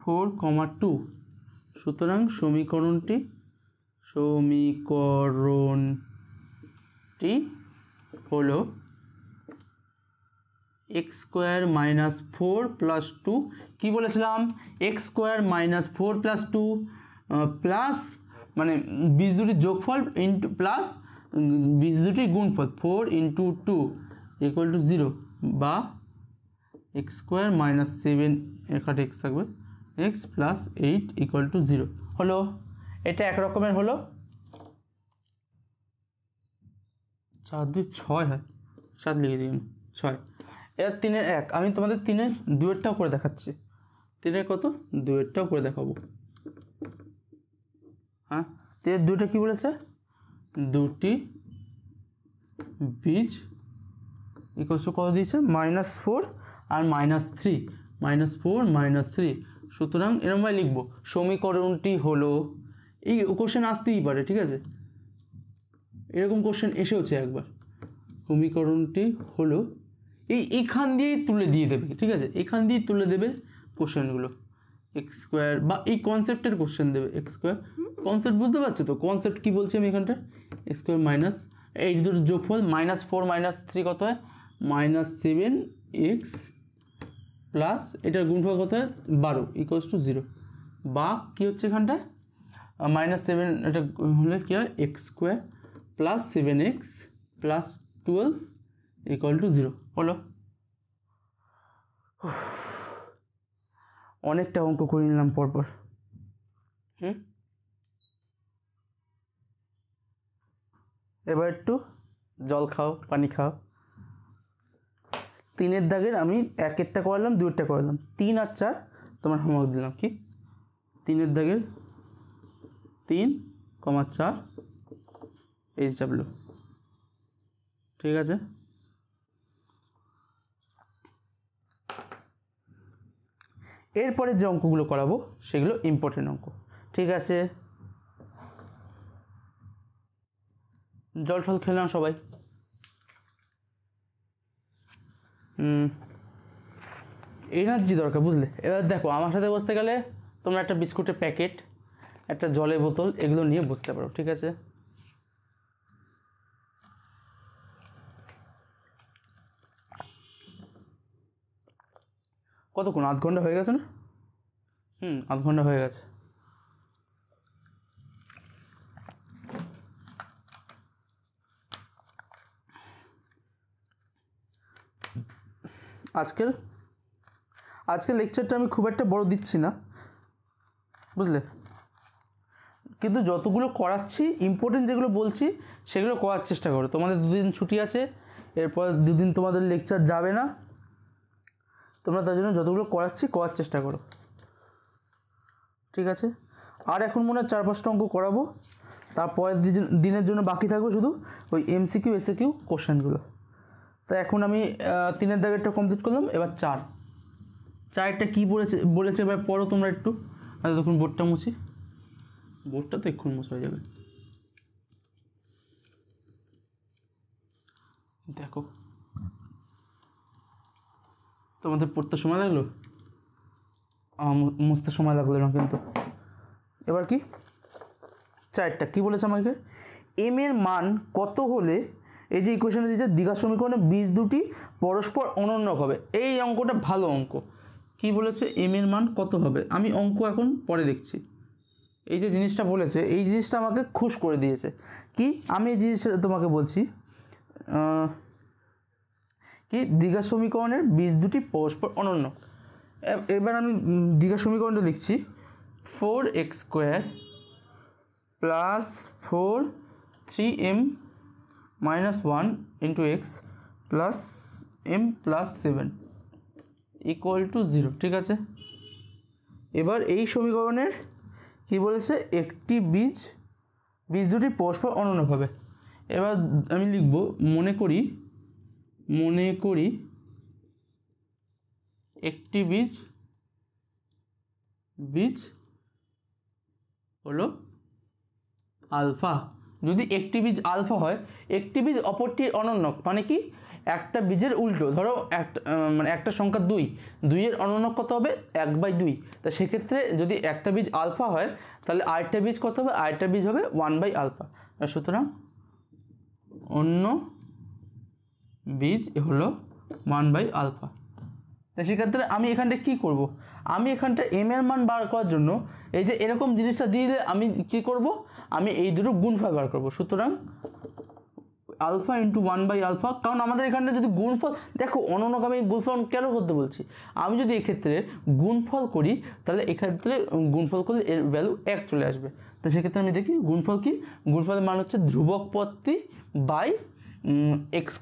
4,2। সুতরাং সমীকরণটি হলো x² - 4 + 2। কী বলেছিলাম, x² - 4 + 2 প্লাস মানে বীজ দুটির যোগফল ইন্টু প্লাস বীজ দুটির গুণফল 4 × 2 = 0, বা x² - 7 এখানে x থাকবে x + 8 = 0 হলো। এটা একরকমের হলো। 4 2 6 হয়, 7 লিখেছি 6। এবার 3-এর 1 আমি তোমাদের 3-এর 2-এরটাও করে দেখাচ্ছি। 3-এর কত 2-এরটাও করে দেখাবো। হ্যাঁ 3-এর 2টা কী বলেছে, দুটি বীজ ইকুয়ালস টু কত দিয়েছে, -4 আর -3, -4 -3। সুতরাং এরকমভাবে লিখবো, সমীকরণটি হলো, এই কোশ্চেন আসতেই পারে, ঠিক আছে, এরকম কোশ্চেন এসেওছে একবার। সমীকরণটি হলো, এইখান দিয়েই তুলে দিয়ে দেবে, ঠিক আছে, এখান দিয়েই তুলে দেবে কোশ্চেনগুলো, x² বা এই কনসেপ্টের কোশ্চেন দেবে, x²। কনসেপ্ট বুঝতে পারছো তো, কনসেপ্ট কী বলছি আমি এখানটা, x² মাইনাস এই দুটো যোগফল -4 -3 কত হয়, -7x প্লাস এটার গুণফল কত হয় 12 ইকুয়ালস টু 0, বা কী হচ্ছে এখানটা -7 এটা হলে কী হয় x² plus 7x plus 12 equal to 0 হলো। অনেকটা অঙ্ক করে নিলাম পরপর। এবার একটু জল খাও, পানি খাও। 3-এর দাগের আমি 1-এরটা করালাম, 2-এরটা করালাম, 3 আর 4 তোমার হোমওয়ার্ক দিলাম। কি 3-এর দাগের 3, 4 HW, ঠিক আছে। এরপরে যে অঙ্কগুলো করাবো সেগুলো ইম্পর্টেন্ট অঙ্ক, ঠিক আছে। জল টল খেলাম সবাই। এনার্জি দরকার, বুঝলে। এবার দেখো, আমার সাথে বসতে গেলে তোমরা একটা বিস্কুটের প্যাকেট, একটা জলের বোতল, এগুলো নিয়ে বসতে পারো, ঠিক আছে। কতক্ষণ, আধ ঘন্টা হয়ে গেছে না? আধ ঘন্টা হয়ে গেছে। আজকের লেকচারটা আমি খুব একটা বড় দিচ্ছি না, বুঝলে, কিন্তু যতগুলো করাচ্ছি ইম্পর্টেন্ট যেগুলো বলছি সেগুলো করার চেষ্টা করো। তোমাদের 2 দিন ছুটি আছে, এরপর 2 দিন তোমাদের লেকচার যাবে না, তোমরা তার জন্য যতগুলো করাচ্ছি করার চেষ্টা করো, ঠিক আছে। আর এখন মনে হয় 4-5টা অঙ্ক করাবো, তারপরের দিনের জন্য বাকি থাকবে শুধু ওই MCQ SAQ কোশ্চেনগুলো। তাই এখন আমি 3-এর দাগেরটা কমপ্লিট করলাম, এবার 4-এরটা কী বলেছে এবার পড়ো তোমরা একটু। আর তখন বোর্ডটা মুছি, বোর্ডটা তো এক্ষুনি মুছে হয়ে যাবে। দেখো, তোমাদের পড়তে সময় লাগলো, মুছতে সময় লাগলো না কিন্তু। এবার কি 4টা কী বলেছে আমাকে, m এর মান কত হলে, এই যে ইকুয়েশনে দিয়েছে দ্বিঘাত সমীকরণে বীজ দুটি পরস্পর অনন্যক হবে। এই অঙ্কটা ভালো অঙ্ক। কি বলেছে, m এর মান কত হবে, আমি অঙ্ক এখন পরে দেখছি। এই যে জিনিসটা বলেছে, এই জিনিসটা আমাকে খুশ করে দিয়েছে। কি, আমি এই জিনিসটা তোমাকে বলছি, কি দ্বিঘাত সমীকরণের বীজ দুটি পরস্পর অনন্য। এবার আমি দ্বিঘাত সমীকরণটা লিখছি, 4x² plus 4 3m minus 1 into x plus m plus 7 equal to 0, ঠিক আছে। এবার এই সমীকরণের কি বলেছে, একটি বীজ দুটি পরস্পর অনন্য হবে। এবার আমি লিখব, মনে করি একটি বীজ হলো আলফা। যদি একটি বীজ আলফা হয়, একটি বীজ অপরটির অনন্যক, মানে কি একটা বীজের উল্টো। ধরো মানে একটা সংখ্যা 2 এর অনন্যক কত হবে, 1/2। তা সেক্ষেত্রে যদি একটা বীজ আলফা হয়, তাহলে আরেকটা বীজ কত হবে, আরেকটা বীজ হবে 1/α। সুতরাং অন্য বীজ হলো 1/α। তো সেক্ষেত্রে আমি এখানটা কী করব, আমি এখানটা m এর মান বার করার জন্য এই যে এরকম জিনিসটা দিয়ে দিলে আমি কী করব, আমি এই দুটো গুণফল বার করব। সুতরাং আলফা ইন্টু 1/α, কারণ আমাদের এখানটা যদি গুণফল, দেখো অনন্যক আমি গুণফল কেন করতে বলছি, আমি যদি এক্ষেত্রে গুণফল করি তাহলে এক্ষেত্রে গুণফল করলে এর ভ্যালু 1 চলে আসবে। তো সেক্ষেত্রে আমি দেখি গুণফল কি, গুণফলের মান হচ্ছে ধ্রুবক পদটি বাই x²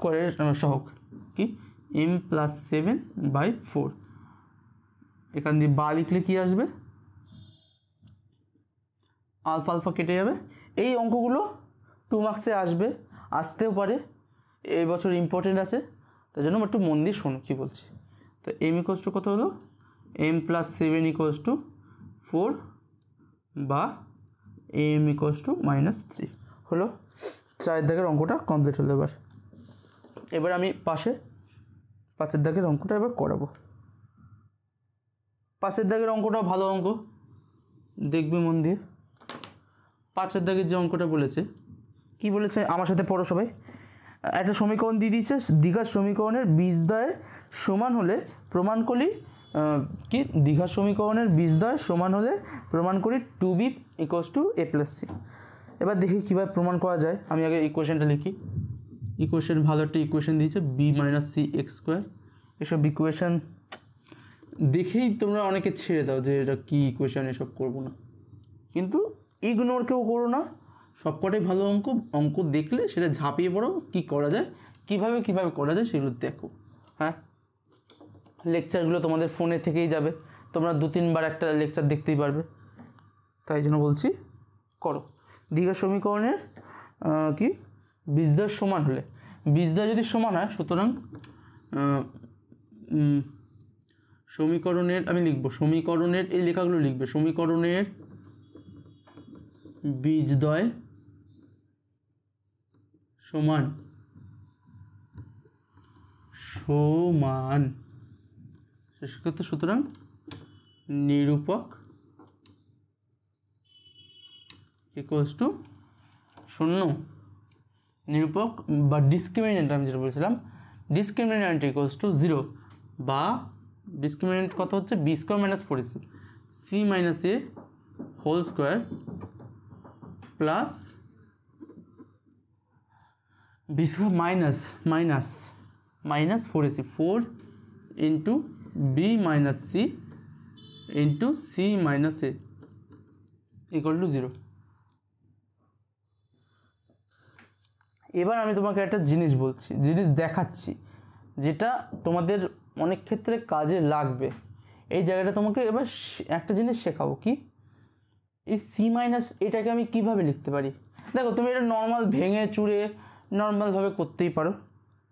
সহগ, কি m প্লাস 7/4। এখান দিয়ে বা লিখলে কী আসবে, আলফা আলফা কেটে যাবে। এই অঙ্কগুলো 2 মার্কসে আসবে, আসতেও পারে, এই বছর ইম্পর্টেন্ট আছে, তার জন্য একটু মন দিয়ে শোনো কী বলছি। তো m ইকোয়াস টু কত হলো, m প্লাস 7 ইকোয়াস টু 4 বা m ইকোয়াস টু -3 হলো। 4 দাগের অঙ্কটা কমপ্লিট হলো। এবার আমি পাশে 5 দাগের অঙ্কটা এবার করাবো। 5 দাগের অঙ্কটা ভালো অঙ্ক, দেখবি মন দিয়ে। 5 দাগের যে অঙ্কটা বলেছে, কি বলেছে আমার সাথে পড়ো সবাই। একটা সমীকরণ দিয়ে দিচ্ছে, দ্বিঘাত সমীকরণের বীজদ্বয় সমান হলে প্রমাণ করি, কি দ্বিঘাত সমীকরণের বীজদ্বয় সমান হলে প্রমাণ করি 2b equals two a plus c। এবার দেখি কীভাবে প্রমাণ করা যায়। আমি আগে ইকুয়েশনটা লিখি। ইকুয়েশন ভালো একটা ইকুয়েশন দিয়েছে, b minus c x square. এসব ইকুয়েশন দেখেই তোমরা অনেকে ছেড়ে দাও যে এটা কী ইকুয়েশন, এসব করবো না, কিন্তু ইগনোর কেউ করো না। সবকটাই ভালো অঙ্ক, অঙ্ক দেখলে সেটা ঝাঁপিয়ে পড়ো, কী করা যায়, কীভাবে করা যায় সেগুলো দেখো। হ্যাঁ, লেকচারগুলো তোমাদের ফোনে থেকেই যাবে, তোমরা 2-3 বার একটা লেকচার দেখতেই পারবে, তাই জন্য বলছি করো। দ্বিঘাত সমীকরণের কি বীজদ্বয় সমান হলে, বীজদ্বয় যদি সমান হয়, সুতরাং সমীকরণের আমি লিখব, সমীকরণের এই লেখাগুলো লিখবে, সমীকরণের বীজদ্বয় সমান সেক্ষেত্রে সুতরাং নিরূপক ইকুয়ালস টু 0, নিরূপক বা ডিসক্রিমিনেন্ট আমি যেটা বলেছিলাম, ডিসক্রিমিনেন্ট ইকুয়ালস টু 0 বা ডিসক্রিমিনেন্ট কত হচ্ছে b square minus 4ac c minus a whole square plus b square minus 4ac 4 into b minus c into c minus a equal to 0। এবার আমি তোমাকে একটা জিনিস দেখাচ্ছি, যেটা তোমাদের অনেক ক্ষেত্রে কাজে লাগবে। এই জায়গাটা তোমাকে এবার একটা জিনিস শেখাবো, কি এই সি মাইনাস এটাকে আমি কিভাবে লিখতে পারি। দেখো, তুমি এটা নর্মাল ভেঙে চুড়ে নর্মালভাবে করতেই পারো,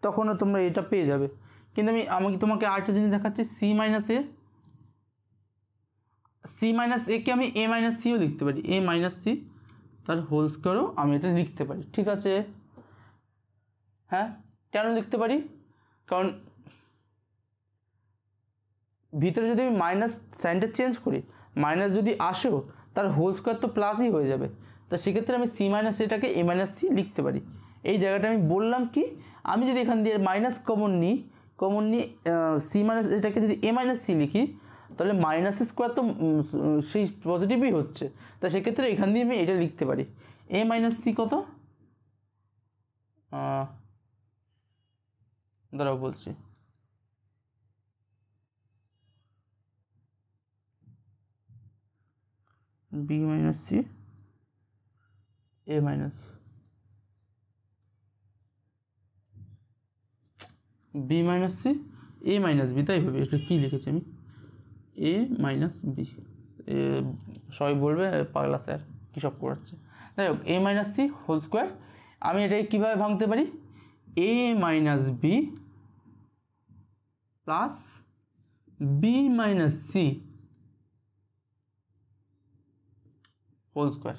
তখনও তোমরা এটা পেয়ে যাবে। কিন্তু আমি তোমাকে আরেকটা জিনিস দেখাচ্ছি, সি মাইনাস একে আমি এ মাইনাস সিও লিখতে পারি, এ মাইনাস সি তার হোল স্কোয়ারও আমি এটা লিখতে পারি, ঠিক আছে। হ্যাঁ, কেন লিখতে পারি, কারণ ভিতরে যদি আমি মাইনাস সাইনটা চেঞ্জ করি, মাইনাস যদি আসেও তার হোল স্কোয়ার তো প্লাসই হয়ে যাবে, তা সেক্ষেত্রে আমি সি মাইনাস এটাকে এ মাইনাস সি লিখতে পারি। এই জায়গাটা আমি বললাম কি, আমি যদি এখান দিয়ে মাইনাস কমন নিই সি মাইনাস এটাকে যদি এ মাইনাস সি লিখি, তাহলে মাইনাস স্কোয়ার তো সেই পজিটিভই হচ্ছে, তা সেক্ষেত্রে এখান দিয়ে আমি এটা লিখতে পারি। এ মাইনাস সি কত, দাঁড়াও বলছি, B minus C A minus B minus C A minus B, তাই হবে। এটা কী লিখেছি আমি, এ মাইনাস বি, সবাই বলবে পাগলা স্যার কী সব করাচ্ছে। যাই হোক, A minus C whole square, আমি এটাকে কীভাবে ভাঙতে পারি, A minus B plus B minus C whole square.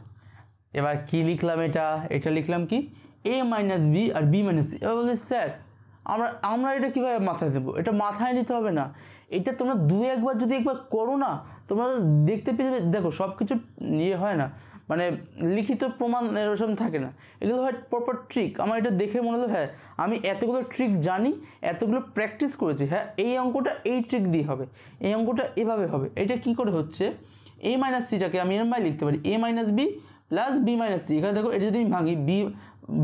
এবার কি লিখলাম, এটা লিখলাম কি এ মাইনাস বি আর বি মাইনাস সি। এবার বলছি স্যার আমরা এটা কীভাবে মাথায় দেবো, এটা মাথায় নিতে হবে না, এটা তোমরা 2-1 যদি একবার করো না, তোমরা দেখতে পেয়ে যাবে। দেখো, সব কিছু ইয়ে হয় না, মানে লিখিত প্রমাণ এরকম থাকে না, এগুলো হয় প্রপার ট্রিক। আমার এটা দেখে মনে হলো হ্যাঁ আমি এতগুলো ট্রিক জানি, এতগুলো প্র্যাকটিস করেছি, হ্যাঁ এই অঙ্কটা এই ট্রিক দিয়ে হবে, এই অঙ্কটা এভাবে হবে। এটা কি করে হচ্ছে, এ মাইনাস সিটাকে আমি এরকম লিখতে পারি, A minus B plus B minus C. এখানে দেখো, এটা যদি আমি ভাঙি,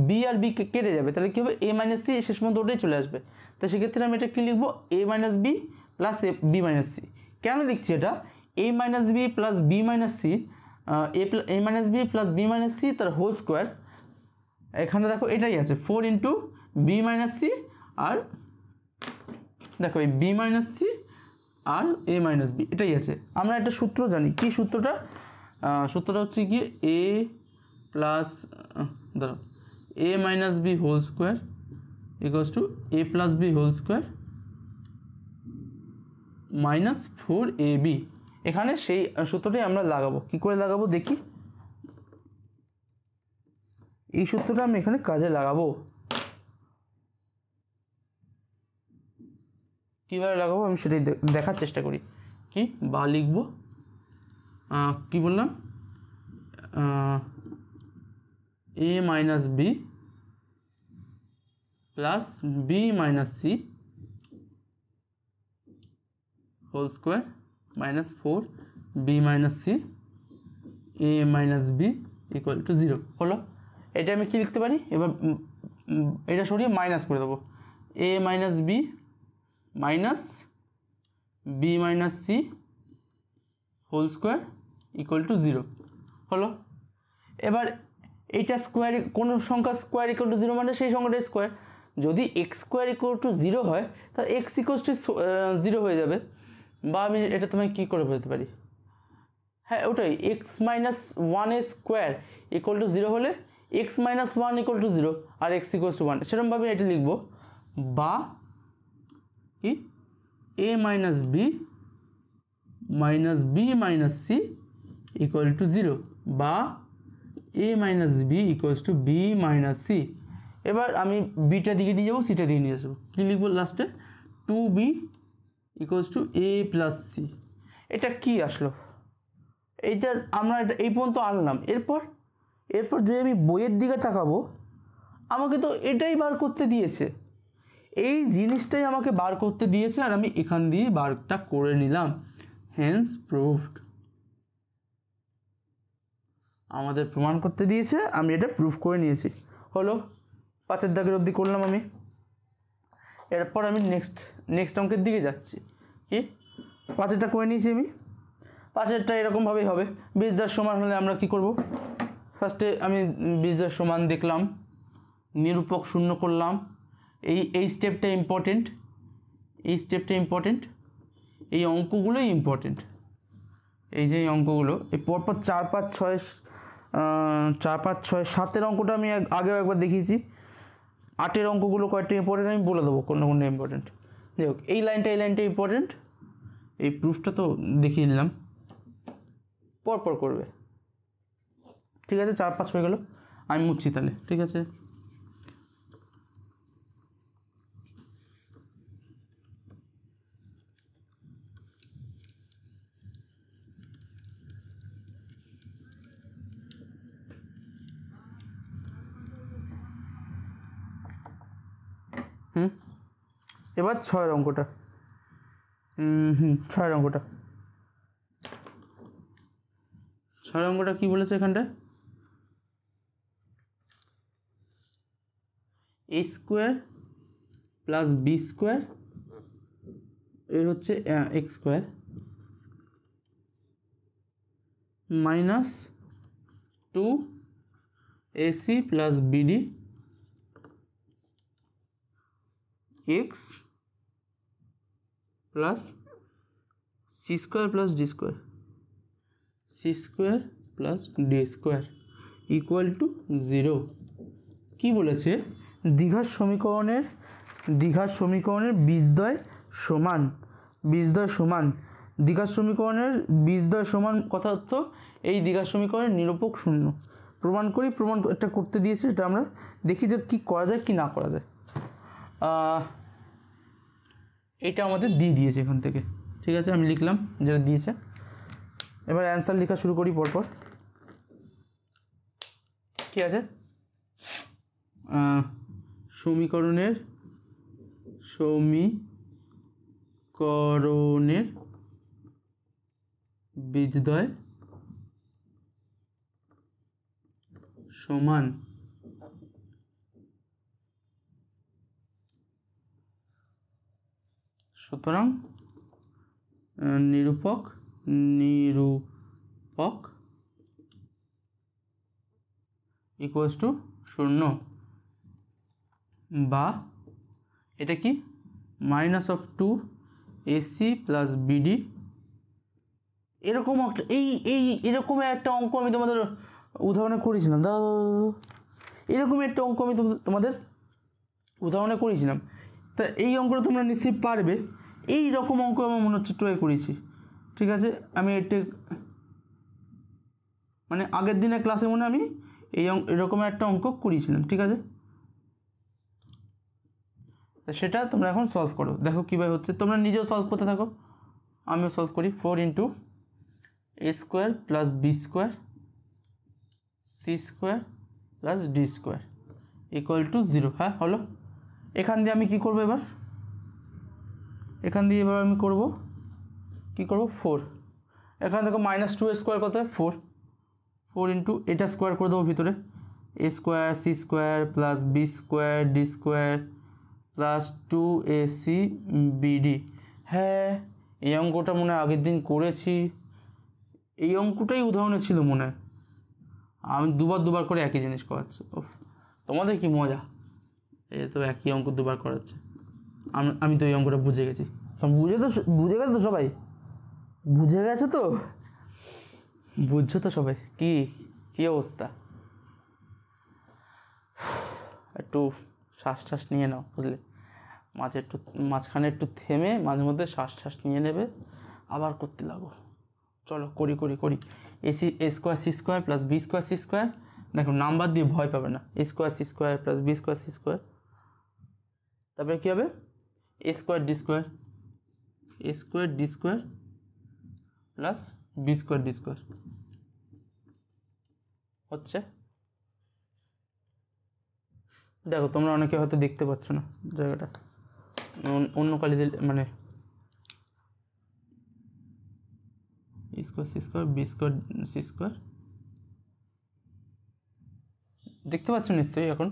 বি আর বি কেটে যাবে, তাহলে কী হবে, এ মাইনাস সি শেষ পর্যন্ত ওটাই চলে আসবে। তো সেক্ষেত্রে আমি এটা কী লিখবো, A minus B plus B minus C. কেন লিখছি এটা, A minus B plus B minus C, A minus B plus B minus C তার হোল স্কোয়ার। এখানে দেখো এটাই আছে, 4 ইন্টু বি মাইনাস সি আর দেখো এই বি মাইনাস সি আর এ মাইনাস বি এটাই আছে। আমরা একটা সূত্র জানি, কি সূত্রটা? সূত্রটা হচ্ছে কি এ প্লাস ধরো A minus B whole square equals to A plus B whole square minus 4ab। এখানে সেই সূত্রটাই আমরা লাগাবো। কি করে লাগাবো দেখি, এই সূত্রটা আমি এখানে কাজে লাগাবো। কীভাবে লাগাবো আমি সেটাই দেখার চেষ্টা করি। কি বা লিখবো, কি বললাম, A minus B plus B minus C whole square minus 4b minus C A minus B equal to 0 হলো। এটা আমি কি লিখতে পারি, এবার এটা সরিয়ে মাইনাস করে দেবো, A minus B minus B minus C whole square equal to 0 হলো। এবার এইটা স্কোয়ার, কোনো সংখ্যা স্কোয়ার ইকুয়াল টু 0 মানে সেই সংখ্যাটা স্কোয়ার। যদি এক্স স্কোয়ার ইকুয়াল টু 0 হয় তাহলে এক্স ইকুয়াল টু 0 হয়ে যাবে। বা আমি এটা তোমায় কী করে বলতে পারি, হ্যাঁ ওটাই, X minus 1 square equal to 0 হলে এক্স মাইনাস 1 ইকুয়াল টু 0 আর এক্স ইকুয়াল টু 1, সেরকমভাবে এটা লিখবো। বা কি A minus B minus C equal to 0 বা A minus B equals to B minus C. এবার আমি বিটা দিকে নিয়ে যাবো, সিটা দিকে নিয়ে আসবো। কী লিখবো লাস্টে, 2b equals to A plus c. এটা কি আসলো, এইটা আমরা এটা এই পর্যন্ত আনলাম। এরপর যদি আমি বইয়ের দিকে তাকাবো, আমাকে তো এটাই বার করতে দিয়েছে, এই জিনিসটাই আমাকে বার করতে দিয়েছে, আর আমি এখান দিয়ে বারটা করে নিলাম। Hence proved. আমাদের প্রমাণ করতে দিয়েছে, আমি এটা প্রুফ করে নিয়েছি। হলো 5 দাগের অবধি করলাম আমি। এরপর আমি নেক্সট অঙ্কের দিকে যাচ্ছি। কি 5টা করে নিয়েছি আমি। 5টা এরকমভাবেই হবে। 20 সমান হলে আমরা কি করব, ফার্স্টে আমি 20 সমান দেখলাম, নিরূপক শূন্য করলাম। এই স্টেপটা ইম্পর্টেন্ট, এই অঙ্কগুলোই ইম্পর্টেন্ট। এই যে অঙ্কগুলো, এই পরপর 4 5 6 7-এর অঙ্কটা আমি আগেও একবার দেখিয়েছি। 8-এর অঙ্কগুলো কয়েকটা ইম্পর্টেন্ট আমি বলে দেবো কোনটা ইম্পর্টেন্ট। যাই হোক, এই লাইনটা ইম্পর্টেন্ট। এই প্রুফটা তো দেখিয়ে নিলাম, পরপর করবে। ঠিক আছে, 4 5 হয়ে গেল, আমি মুছছি তাহলে। ঠিক আছে, এবার 6-এর অঙ্কটা। 6-এর অঙ্কটা কি বলেছে এখানটায়, a square plus B square এর হচ্ছে x square minus 2ac plus b d x plus c square plus d square equal to 0। কী বলেছে, দ্বিঘাত সমীকরণের বীজদ্বয় সমান, দ্বিঘাত সমীকরণের বীজদ্বয় সমান কথা অর্থ এই দ্বিঘাত সমীকরণের নিরূপক শূন্য। প্রমাণ এটা করতে দিয়েছে, এটা আমরা দেখি যে কী করা যায় কি না করা যায়। এটা আমাদের দিয়ে দিয়েছে এখান থেকে। ঠিক আছে, আমি লিখলাম যেটা দিয়েছে। এবার অ্যান্সার লেখা শুরু করি পরপর। কি আছে, সমীকরণের বীজদ্বয় সমান সুতরাং নিরূপক ইকুয়ালস টু 0। বা এটা কি minus of 2ac plus BD. এরকম একটা এরকম একটা অঙ্ক আমি তোমাদের উদাহরণে করেছিলাম, এরকমই একটা অঙ্ক আমি তোমাদের উদাহরণে করেছিলাম। তা এই অঙ্কটা তোমরা নিশ্চয়ই পারবে। এই রকম অঙ্ক আমার মনে হচ্ছে ট্রাই করেছি, ঠিক আছে। আমি এটা মানে আগের দিনের ক্লাসে মনে আমি এরকম একটা অঙ্ক করেছিলাম, ঠিক আছে। সেটা তোমরা এখন সলভ করো, দেখো কীভাবে হচ্ছে। তোমরা নিজেও সলভ করতে থাকো, আমিও সলভ করি। 4 into a square plus B square C square plus d square equal to 0। হ্যাঁ হলো। এখান দিয়ে আমি কি করব এবার, এখান দিয়ে এবার আমি করব কি করব 4। এখান থেকে মাইনাস 2 স্কোয়ার কত হয় 4 ইন্টু এটা স্কোয়ার করে দেবো ভিতরে, A square C square plus B square D square plus 2ac B D. হ্যাঁ এই অঙ্কটা মনে হয় আগের দিন করেছি, এই অঙ্কটাই উদাহরণে ছিল মনে হয়। আমি দুবার করে একই জিনিস করাচ্ছি। ও তোমাদের কি মজা, এই তো একই অঙ্ক দুবার করাচ্ছে। আমি তো এই অঙ্কটা বুঝে গেছি। বুঝে গেছো তো সবাই, বুঝে গেছো তো, বুঝছো তো সবাই। কি অবস্থা, একটু শ্বাস নিয়ে নাও, বুঝলে। মাঝখানে একটু থেমে মাঝে মধ্যে শ্বাস নিয়ে নেবে, আবার করতে লাগো। চলো করি। A square C square plus B square C square, দেখো নাম্বার দিয়ে ভয় পাবে না। A square C square plus B square C square, তারপরে কী হবে A square D square plus B square D square হচ্ছে। দেখো তোমরা অনেকে হয়তো দেখতে পাচ্ছ না জায়গাটা, অন্য কালি দিলে মানে A square C square B square C square দেখতে পাচ্ছ নিশ্চয়ই এখন।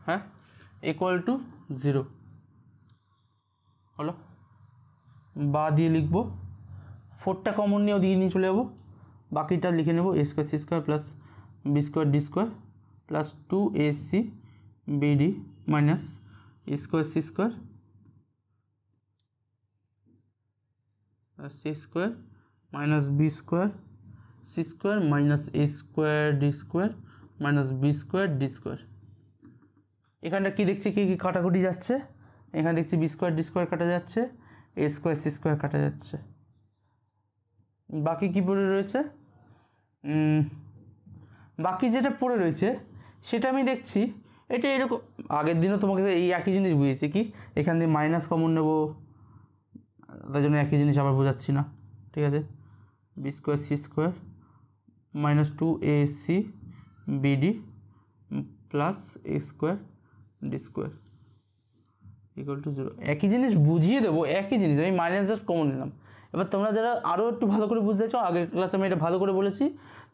হ্যাঁ ইকুয়াল টু 0 হলো। বা দিয়ে লিখবো 4টা কমন নিয়ে ওদিকে নিয়ে চলে যাবো, বাকিটা লিখে নেবো a square C square plus B square D square plus 2ac b d minus a square C square C square minus b square C square minus a square D square minus b square D square. এখানটা কী দেখছি কী কাটাকুটি যাচ্ছে, এখানে দেখছি B square D square কাটা যাচ্ছে, এ square C square কাটা যাচ্ছে। বাকি কী পড়ে রয়েছে, বাকি যেটা পড়ে রয়েছে সেটা আমি দেখছি এটা এরকম। আগের দিনও তোমাকে এই একই জিনিস বুঝিয়েছি, কি এখান দিয়ে মাইনাস কমন নেব, তার জন্য একই জিনিস আবার বোঝাচ্ছি না, ঠিক আছে। B square C square minus 2ac b d plus a square D square equal to 0। একই জিনিস বুঝিয়ে দেবো, একই জিনিস আমি মাইনাস কমন নিলাম। এবার তোমরা যারা আরও একটু ভালো করে বুঝতে চাও, আগের ক্লাসে আমি এটা ভালো করে বলেছি,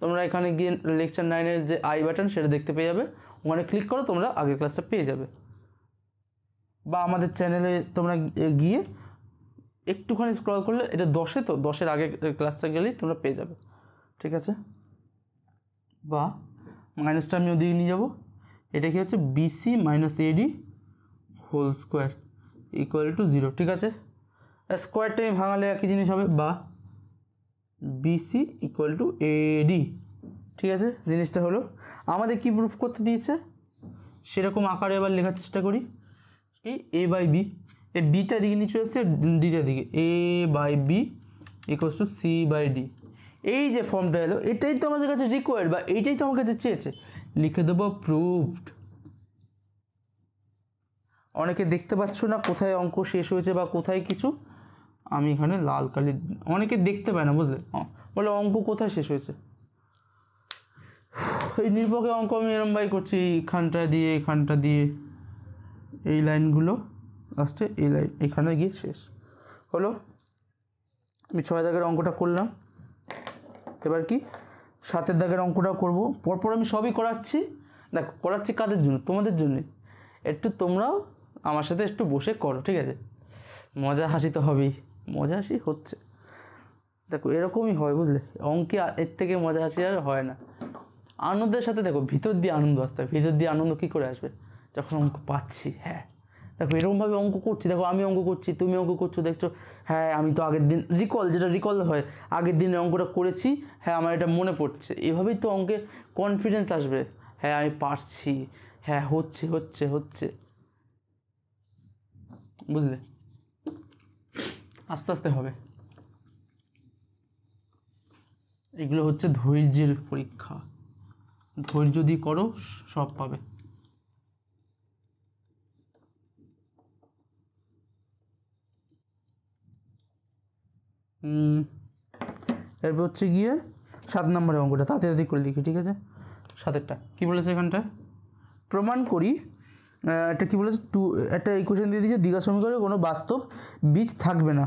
তোমরা এখানে গিয়ে লেকচার 9-এর যে আই বাটন সেটা দেখতে পেয়ে যাবে, ওখানে ক্লিক করো তোমরা আগের ক্লাসটা পেয়ে যাবে। বা আমাদের চ্যানেলে তোমরা গিয়ে একটুখানি স্ক্রল করলে এটা 10-এ, তো 10-এর আগের ক্লাসটা গেলেই তোমরা পেয়ে যাবে, ঠিক আছে। বা মাইনাসটা আমি ওদিকে নিয়ে যাবো, এটা কি হচ্ছে b c minus a d whole square equal to 0, ঠিক আছে। স্কোয়ারটা আমি ভাঙালে একই জিনিস হবে, বা বিসি ইকুয়াল টু এডি, ঠিক আছে। জিনিসটা হলো আমাদের কি প্রুফ করতে দিয়েছে সেরকম আকারে এবার লেখার চেষ্টা করি। কি এ বাই বি, এই বিটা দিকে নিচে আসছে, ডিটার দিকে a by b equals to C by d. এই যে ফর্মটা এলো এটাই তো আমাদের কাছে রিকোয়ার্ড, বা এইটাই তো আমার কাছে চেয়েছে, লিখে দেবো প্রুফড। অনেকে দেখতে পাচ্ছ না কোথায় অঙ্ক শেষ হয়েছে বা কোথায় কিছু, আমি এখানে লাল কালি, অনেকে দেখতে পায় না, বুঝলে, বলে অঙ্ক কোথায় শেষ হয়েছে। এই নির্ভকে অঙ্ক আমি এরমভাবে করছি, এখানটা দিয়ে এই লাইনগুলো লাস্টে এই লাইন এখানে গিয়ে শেষ হলো। আমি 6 দাগের অঙ্কটা করলাম, এবার কি 7 দাগের অঙ্কটাও করব। পরপর আমি সবই করাচ্ছি, দেখো করাচ্ছি কাদের জন্য, তোমাদের জন্যে। একটু তোমরাও আমার সাথে একটু বসে করো, ঠিক আছে। মজা হাসি তো হবেই, মজা হাসি হচ্ছে, দেখো এরকমই হয়, বুঝলে। অঙ্কে এর থেকে মজা হাসি আর হয় না। আনন্দের সাথে দেখো ভিতর দিয়ে আনন্দ আসতে হয়, ভিতর দিয়ে আনন্দ কী করে আসবে, যখন অঙ্ক পাচ্ছি, হ্যাঁ দেখো এরকমভাবে অঙ্ক করছি, দেখো আমি অঙ্ক করছি, তুমি অঙ্ক করছো, দেখছো হ্যাঁ আমি তো আগের দিন যেটা রিকল হয়, আগের দিনে অঙ্কটা করেছি, হ্যাঁ আমার এটা মনে পড়ছে। এভাবেই তো অঙ্কে কনফিডেন্স আসবে, হ্যাঁ আমি পারছি, হ্যাঁ হচ্ছে হচ্ছে হচ্ছে, বুঝলে? আস্তে আস্তে হবে। এগুলো হচ্ছে ধৈর্যের পরীক্ষা, ধৈর্য দিয়ে করো সব পাবে। এরপর হচ্ছে গিয়ে 7 নম্বরের অঙ্কটা তাড়াতাড়ি করে লিখি, ঠিক আছে? 7এরটা কী বলেছে এখানটায়? প্রমাণ করি, একটা কী বলেছে, একটা ইকুয়েশন দিয়ে দিয়েছে, দ্বিঘাত সমীকরণে কোনো বাস্তব বীজ থাকবে না।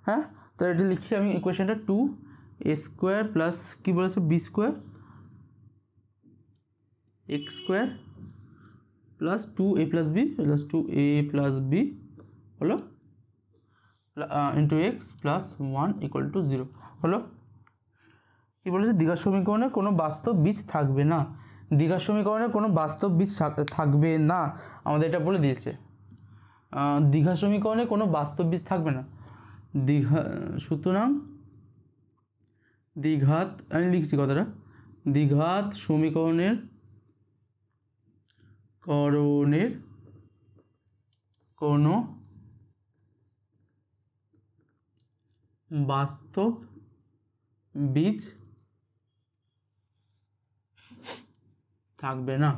হ্যাঁ, তো এটা লিখি আমি ইকুয়েশনটা, 2a² প্লাস কী বলেছে b² x² plus 2a plus b plus 2a plus b হলো into x plus 1 equal to 0 হলো। কী বলেছে? দ্বিঘাত সমীকরণে কোনো বাস্তব বীজ থাকবে না, দ্বিঘাত সমীকরণে কোনো বাস্তব বীজ থাকবে না, আমাদের এটা বলে দিয়েছে। দ্বিঘাত সমীকরণে কোনো বাস্তব বীজ থাকবে না, সুতরাং দ্বিঘাত, আমি লিখছি কথাটা, দ্বিঘাত সমীকরণের কোনো বাস্তব বীজ থাকবে না,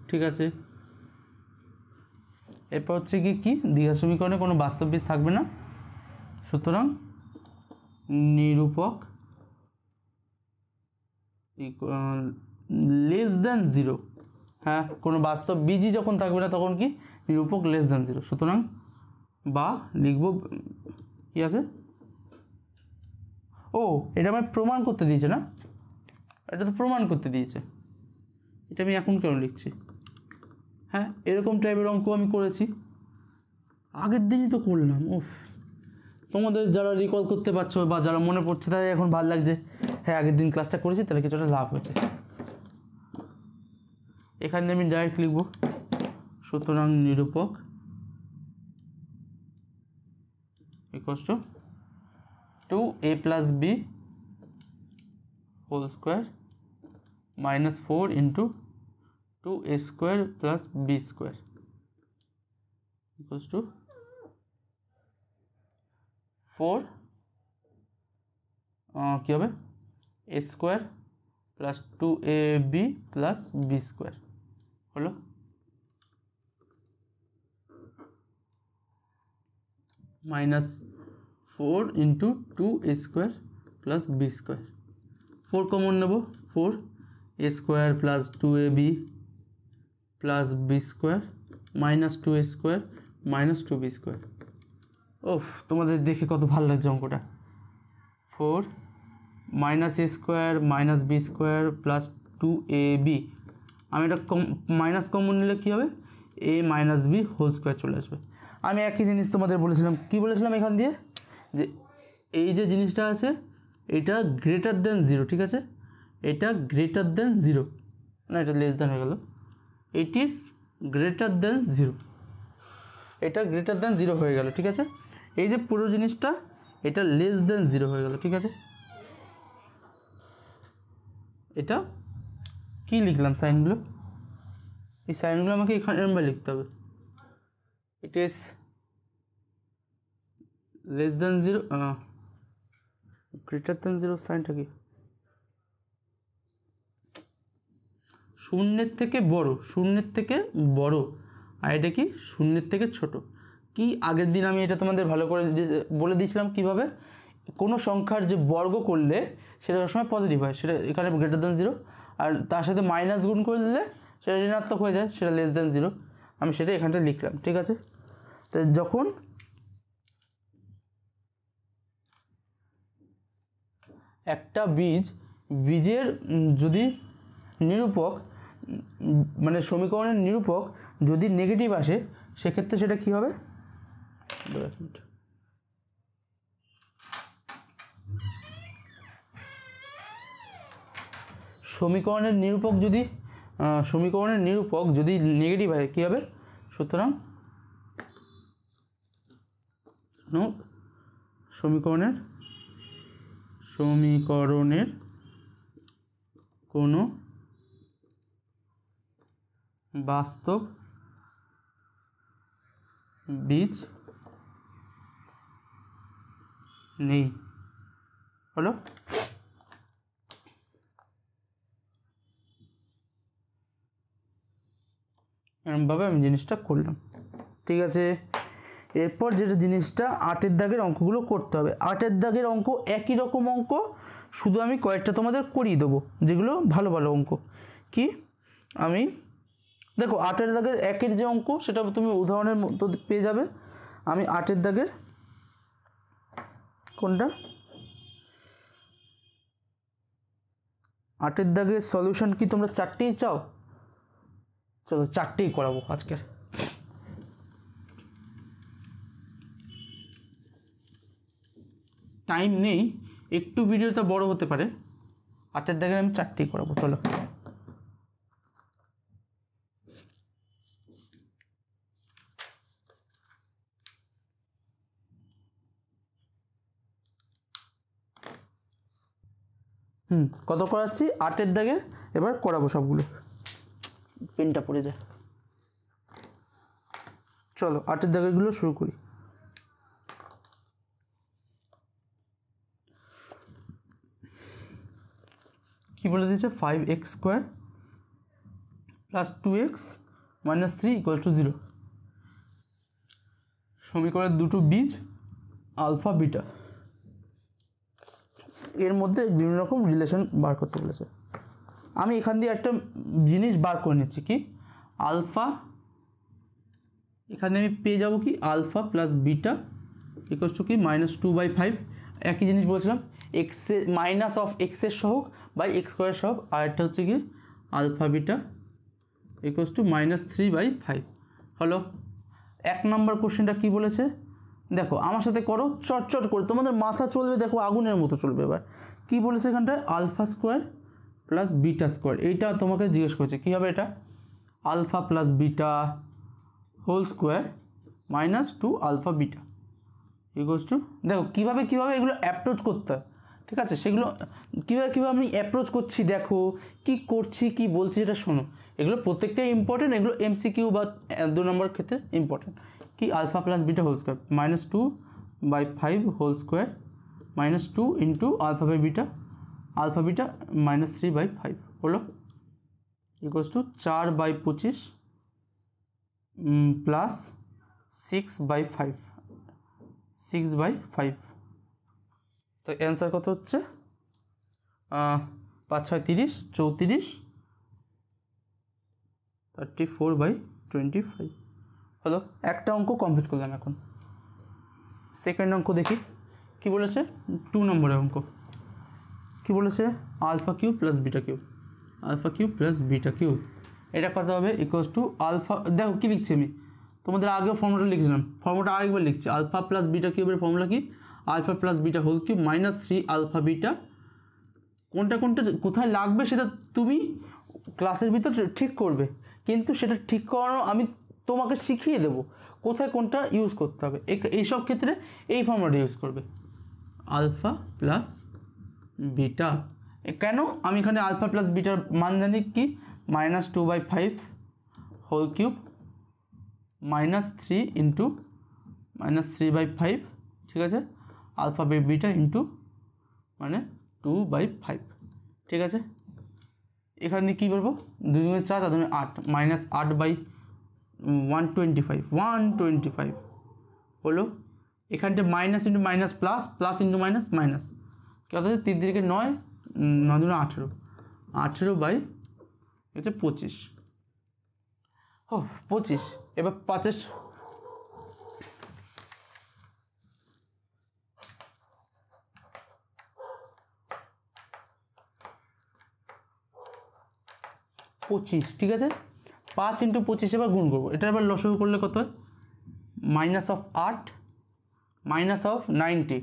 ঠিক আছে? এরপর হচ্ছে কি দ্বিঘাত সমীকরণে কোনো বাস্তব বীজ থাকবে না, সুতরাং নিরূপক লেস দ্যান 0। হ্যাঁ, কোনো বাস্তব বীজই যখন থাকবে না তখন কি নিরূপক লেস দ্যান 0, সুতরাং বা লিখব কি আছে, ও এটা আমায় প্রমাণ করতে দিয়েছে না, এটা তো প্রমাণ করতে দিয়েছে, এটা আমি এখন কেন লিখছি? হ্যাঁ, এরকম টাইপের অঙ্ক আমি করেছি, আগের দিনই তো করলাম। তোমাদের যারা রিকল করতে পারছো বা যারা মনে পড়ছে তাদের এখন ভালো লাগছে, হ্যাঁ আগের দিন ক্লাসটা করেছি, তাহলে কিছুটা লাভ হয়েছে। এখানে আমি ডাইরেক্ট লিখব, সুতরাং নিরূপক equals to 2a plus b whole square minus 4 into 2a² plus b² equals to 4 কী হবে a² plus 2ab plus b² হলো। Minus 4 into 2a² plus b² 4 common নেব, 4a² plus 2ab plus b² minus 2a² minus 2b²। তোমাদের দেখে কত ভালো লাগছে অঙ্কটা। 4 minus a² minus b² plus 2ab, আমি এটা মাইনাস কমন নিলে কী হবে, a minus b whole square চলে আসবে। আমি একই জিনিস তোমাদের বলেছিলাম, কি বলেছিলাম এখান দিয়ে, যে এই যে জিনিসটা আছে এটা গ্রেটার দেন 0, ঠিক আছে? এটা গ্রেটার দেন 0, না এটা লেস দেন হয়ে গেল, ইট ইজ গ্রেটার দেন 0, এটা গ্রেটার দেন 0 হয়ে গেল, ঠিক আছে? এই যে পুরো জিনিসটা এটা লেস দেন 0 হয়ে গেল, ঠিক আছে? এটা কি লিখলাম সাইনগুলো, এই সাইনগুলো আমাকে এখানে লিখতে হবে, it is less than 0 greater than 0 সাইনটা কি, শূন্যের থেকে বড়, আর এটা কি শূন্যের থেকে ছোট। কি আগের দিন আমি এটা তোমাদের ভালো করে বলে দিয়েছিলাম কিভাবে কোনো সংখ্যার যে বর্গ করলে সেটা সবসময় পজিটিভ হয়, সেটা এখানে গ্রেটার দেন 0, আর তার সাথে মাইনাস গুণ করে দিলে সেটা ঋণাত্মক হয়ে যায়, সেটা লেস দেন 0। আমি সেটা এখানটা লিখলাম, ঠিক আছে? তো যখন একটা বীজের যদি নিরূপক মানে সমীকরণের নিরূপক যদি নেগেটিভ আসে, সেক্ষেত্রে সেটা কী হবে, সমীকরণের নিরূপক যদি সমীকরণের নিরূপক যদি নেগেটিভ হয় কী হবে, সুতরাং সমীকরণের কোনো বাস্তব বীজ নেই। হলো, এরকমভাবে আমি জিনিসটা করলাম। ঠিক আছে, এরপর যেটা জিনিসটা 8-এর দাগের অঙ্কগুলো করতে হবে। 8-এর দাগের অঙ্ক একই রকম অঙ্ক, শুধু আমি কয়েকটা তোমাদের করিয়ে দেবো যেগুলো ভালো ভালো অঙ্ক। কি আমি দেখো 8-এর দাগের 1-এর যে অঙ্ক সেটা তুমি উদাহরণের মতো পেয়ে যাবে। আমি 8-এর দাগের কোনটা 8-এর দাগের সলিউশন কি তোমরা 4টেই চাও? চলো 4টেই করাবো আজকের। টাইম নেই, একটু ভিডিওটা বড় হতে পারে। 8-এর দাগের আমি 4টেই করাবো। চলো, কত করাচ্ছি 8-এর দাগের, এবার করাবো সবগুলো। পেনটা পড়ে যায়। চলো 8-এর দাগেরগুলো শুরু করি। কি বলে দিয়েছে, 5x² + 2x - 3 = 0। সমীকরণের দুটো বীজ আলফা বিটা, এর মধ্যে বিভিন্ন রকম রিলেশন বার করতে বলেছে। আমি এখান দিয়ে একটা জিনিস বার করে নিচ্ছি, কি আলফা, এখানে আমি পেয়ে যাব কি alpha plus beta equals to কি -2/5। একই জিনিস বলছিলাম, এক্সের মাইনাস অফ এক্সের সহগ বাই x² সহগ, আর একটা হচ্ছে কি আলফা বিটা ইকুয়ালস টু -3/5। হলো, 1 নম্বর কোশ্চেনটা কি বলেছে দেখো, আমার সাথে করো চটচট করে, তোমাদের মাথা চলবে, দেখো আগুনের মতো চলবে। এবার কি বলেছে এখানটায়, α² + β², এইটা তোমাকে জিজ্ঞেস করেছে কী হবে, এটা α + β² -2 আলফা বিটা ইকুয়ালস টু, দেখো কীভাবে এগুলো অ্যাপ্রোচ করতে হয়। ঠিক আছে, সেগুলো কীভাবে আমি অ্যাপ্রোচ করছি, দেখো কি করছি, কি বলছি, এটা শোনো। এগুলো প্রত্যেকটাই ইম্পর্টেন্ট, এগুলো MCQ বা 2 নম্বর ক্ষেত্রে ইম্পর্টেন্ট। কি α + β² -2/5² -2 ইন্টু আলফা বিটা -3/5 হলো ইকুয়ালস টু 4/25 প্লাস 6/5। তো অ্যান্সার কত হচ্ছে, 5 6 30 34 34/25 হলো। একটা অঙ্ক কমপ্লিট করলাম। এখন সেকেন্ড অঙ্ক দেখি কি বলেছে। 2 নম্বরের অঙ্ক কি বলেছে, α³ + β³ এটা কত হবে ইকুয়ালস টু আলফা, দেখো কী লিখছি আমি, তোমাদের আগেও ফর্মুলাটা লিখছিলাম, ফর্মুলাটা আরেকবার লিখছি। α + β³ ফর্মুলা কি, α + β³ -3 আলফা বিটা। কোনটা কোথায় লাগবে সেটা তুমি ক্লাসের ভিতর ঠিক করবে, কিন্তু সেটা ঠিক করানো আমি তোমাকে শিখিয়ে দেবো কোথায় কোনটা ইউজ করতে হবে। এইসব ক্ষেত্রে এই ফর্মুলাটা ইউজ করবে, α + β। কেন আমি এখানে α + βটার মান জানি কি, -2/5 হোল কিউব -3 ইন্টু -3/5। ঠিক আছে, আলফা বিটা ইন্টু 2/5। ঠিক আছে, এখান দিয়ে কী করবো, 2 × 4 4 × 8 -8/125 হলো। এখানটা minus into minus plus, plus into minus minus, কত হচ্ছে 3 × 9 9 × 18 18/25। ও 25। এবার 5-এর পঁচিশ। ঠিক আছে, 5 × 25 এবার গুণ করবো, এটা এবার লসাগু করলে কত হয়, -8 -90,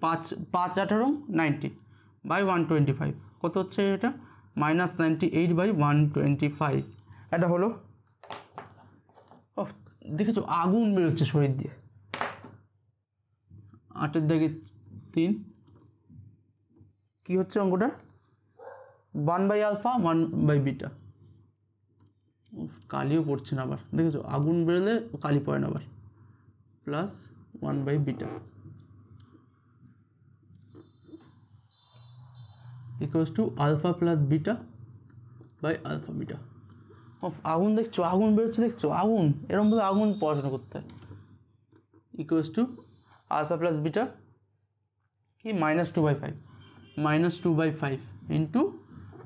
5 5 18 90/125 কত হচ্ছে, এটা -98/125 এটা হলো। ও দেখেছো আগুন বেরোচ্ছে শরীর দিয়ে। 8 দাগে 3 কি হচ্ছে অঙ্কটা 1/α 1/β। কালিও পড়ছে না আবার, দেখেছো আগুন বেরোলে কালি পড়ে না আবার। Plus 1/β equals to alpha plus beta by alpha beta. আগুন দেখছো আগুন বেরোচ্ছে, দেখছো আগুন, এরকমভাবে আগুন পড়াশোনা করতে হয়। Equals to alpha plus beta কি -2/5 -2/5 ইন্টু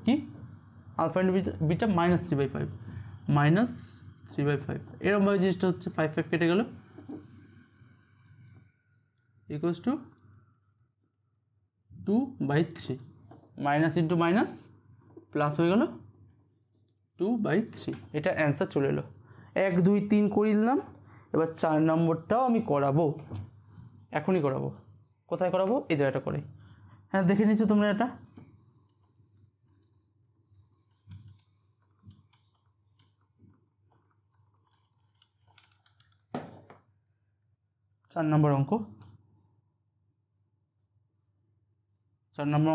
কি আলফা ইন্টু বিটা -3/5 -3/5 এরকমভাবে জিনিসটা হচ্ছে। 5 5 কেটে গেল equals to 2/3 minus into minus plus হয়ে গেল 2/3। এটা অ্যান্সার চলে এলো। 1 2 3 করে দিলাম। এবার 4 নম্বরটাও আমি করাবো, এখনই করাবো। কোথায় করাবো? এই জায়গাটা করে। হ্যাঁ দেখে নিচ্ছ তোমরা এটা। চার নম্বর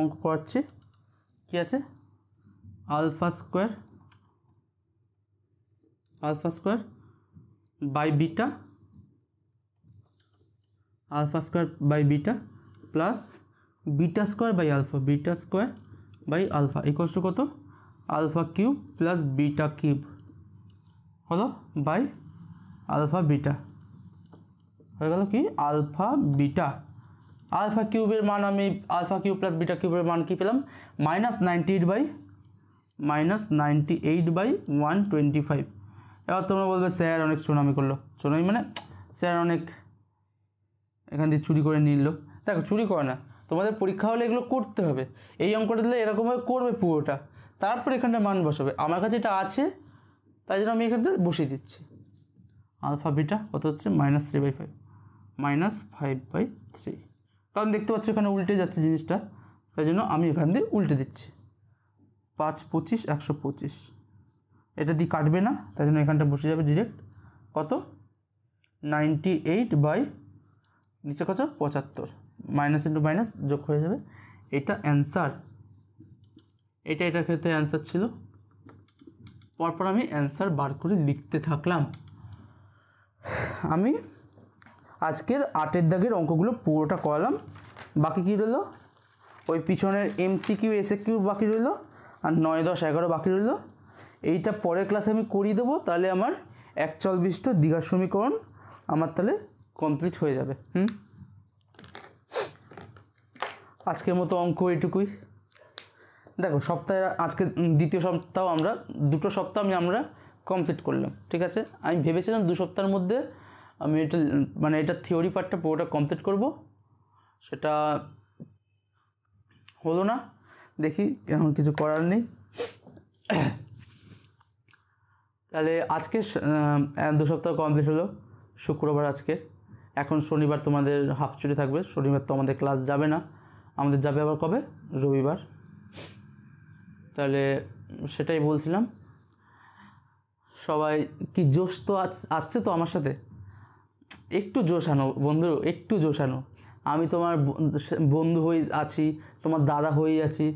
অঙ্ক করাচ্ছি। কি আছে? Alpha square by beta plus beta square by alpha equals to কত? Alpha cube plus beta cube হলো বাই আলফা বিটা হয়ে গেল কি আলফা বিটা। আলফা কিউবের মান আমি আলফা কিউব প্লাস বিটা কিউবের মান কি পেলাম? -98/125। এবার তোমরা বলবে স্যার অনেক চুনামি করলো। চুনামি মানে স্যার অনেক এখান দিয়ে চুরি করে নিল। দেখো চুরি করে না, তোমাদের পরীক্ষা হলে এগুলো করতে হবে। এই অঙ্কটা দিলে এরকমভাবে করবে পুরোটা, তারপর এখানটা মান বসাবে। আমার কাছে এটা আছে তাই জন্য আমি এখানটা বসিয়ে দিচ্ছি। আলফা বিটা কত হচ্ছে? -3/5 -5/3। কারণ দেখতে পাচ্ছ এখানে উল্টে যাচ্ছে জিনিসটা, তাই জন্য আমি এখান দিয়ে উল্টে দিচ্ছি। 5 25 125 এটা দিয়ে কাটবে না, তাই জন্য এখানটা বসে যাবে ডিরেক্ট। কত? 98 নিচে কত? 75 মাইনাস ইন্টু মাইনাস যোগ হয়ে যাবে। এটা অ্যান্সার। এটার ক্ষেত্রে অ্যান্সার ছিল। পরপর আমি অ্যান্সার বার করে লিখতে থাকলাম। আমি আজকের 8 দাগের অঙ্কগুলো পুরোটা করালাম। বাকি কী রইলো? ওই পিছনের MCQ SQ বাকি রইলো, আর 9 10 11 বাকি রইলো। এইটা পরের ক্লাসে আমি করিয়ে দেবো। তাহলে আমার একচল বিশিষ্ট দ্বিঘাত সমীকরণ আমার তাহলে কমপ্লিট হয়ে যাবে। আজকের মতো অঙ্ক এটুকুই। দেখো সপ্তাহে আজকে দ্বিতীয় সপ্তাহ আমরা 2টো সপ্তাহ আমরা কমপ্লিট করলাম, ঠিক আছে। আমি ভেবেছিলাম 2 সপ্তাহের মধ্যে আমি এটা থিওরি পার্টটা পুরোটা কমপ্লিট করব, সেটা হলো না। দেখি এখন কিছু করার নেই। তাহলে আজকে 2 সপ্তাহ কমপ্লিট হলো। শুক্রবার আজকে। এখন শনিবার তোমাদের হাফ ছুটি থাকবে। শনিবার তো আমাদের ক্লাস যাবে না, আমাদের যাবে আবার কবে? রবিবার। তাহলে সেটাই বলছিলাম। সবাই কি জোশ তো আসছে তো আমার সাথে? একটু জোশ আনো বন্ধু, একটু জোশ আনো। আমি তোমার বন্ধু হয়ে আছি, তোমার দাদা হয়েই আছি।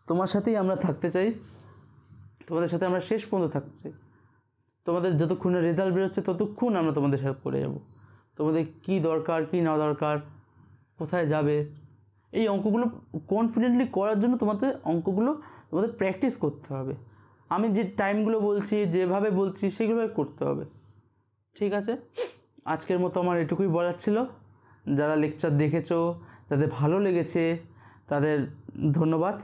তোমার সাথেই আমরা থাকতে চাই, তোমাদের সাথে আমরা শেষ পর্যন্ত থাকতে চাই। তোমাদের যতক্ষণ রেজাল্ট বেরোচ্ছে ততক্ষণ আমরা তোমাদের হেল্প করে যাব। তোমাদের কি দরকার, কি না দরকার, কোথায় যাবে, এই অঙ্কগুলো কনফিডেন্টলি করার জন্য তোমাদের প্র্যাকটিস করতে হবে। আমি যে টাইমগুলো বলছি, যেভাবে বলছি, সেগুলোই করতে হবে, ঠিক আছে। আজকের মতো আমার এটুকুই বলার ছিল। যারা লেকচার দেখেছো, যাদের ভালো লেগেছে তাদের ধন্যবাদ।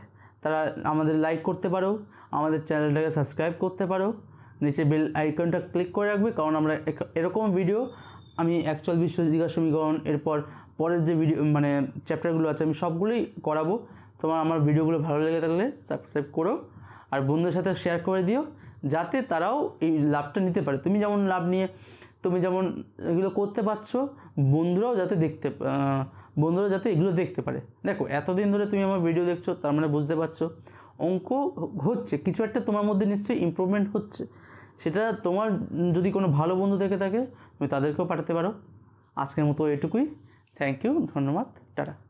তারা আমাদের লাইক করতে পারো, আমাদের চ্যানেলটাকে সাবস্ক্রাইব করতে পারো, নিচে বেল আইকনটা ক্লিক করে রাখবে। কারণ আমরা এরকম ভিডিও আমি অ্যাকচুয়াল বিশ্ব দ্বিঘাত সমীকরণ এরপর পরের যে ভিডিও চ্যাপ্টারগুলো আছে আমি সবগুলোই করাবো। তোমার আমার ভিডিওগুলো ভালো লেগে থাকলে সাবস্ক্রাইব করো, আর বন্ধুদের সাথে শেয়ার করে দিও, যাতে তারাও এই লাভটা নিতে পারে। তুমি যেমন লাভ নিয়ে তুমি যেমন এগুলো করতে পারছো, বন্ধুরাও যাতে এগুলো দেখতে পারে। দেখো এতদিন ধরে তুমি আমার ভিডিও দেখছো, তার মানে বুঝতে পারছো অঙ্ক হচ্ছে, কিছু একটা তোমার মধ্যে নিশ্চয়ই ইমপ্রুভমেন্ট হচ্ছে। সেটা তোমার যদি কোনো ভালো বন্ধু থেকে থাকে তুমি তাদেরকেও পাঠাতে পারো। আজকের মতো এটুকুই। থ্যাংক ইউ, ধন্যবাদ, টাটা।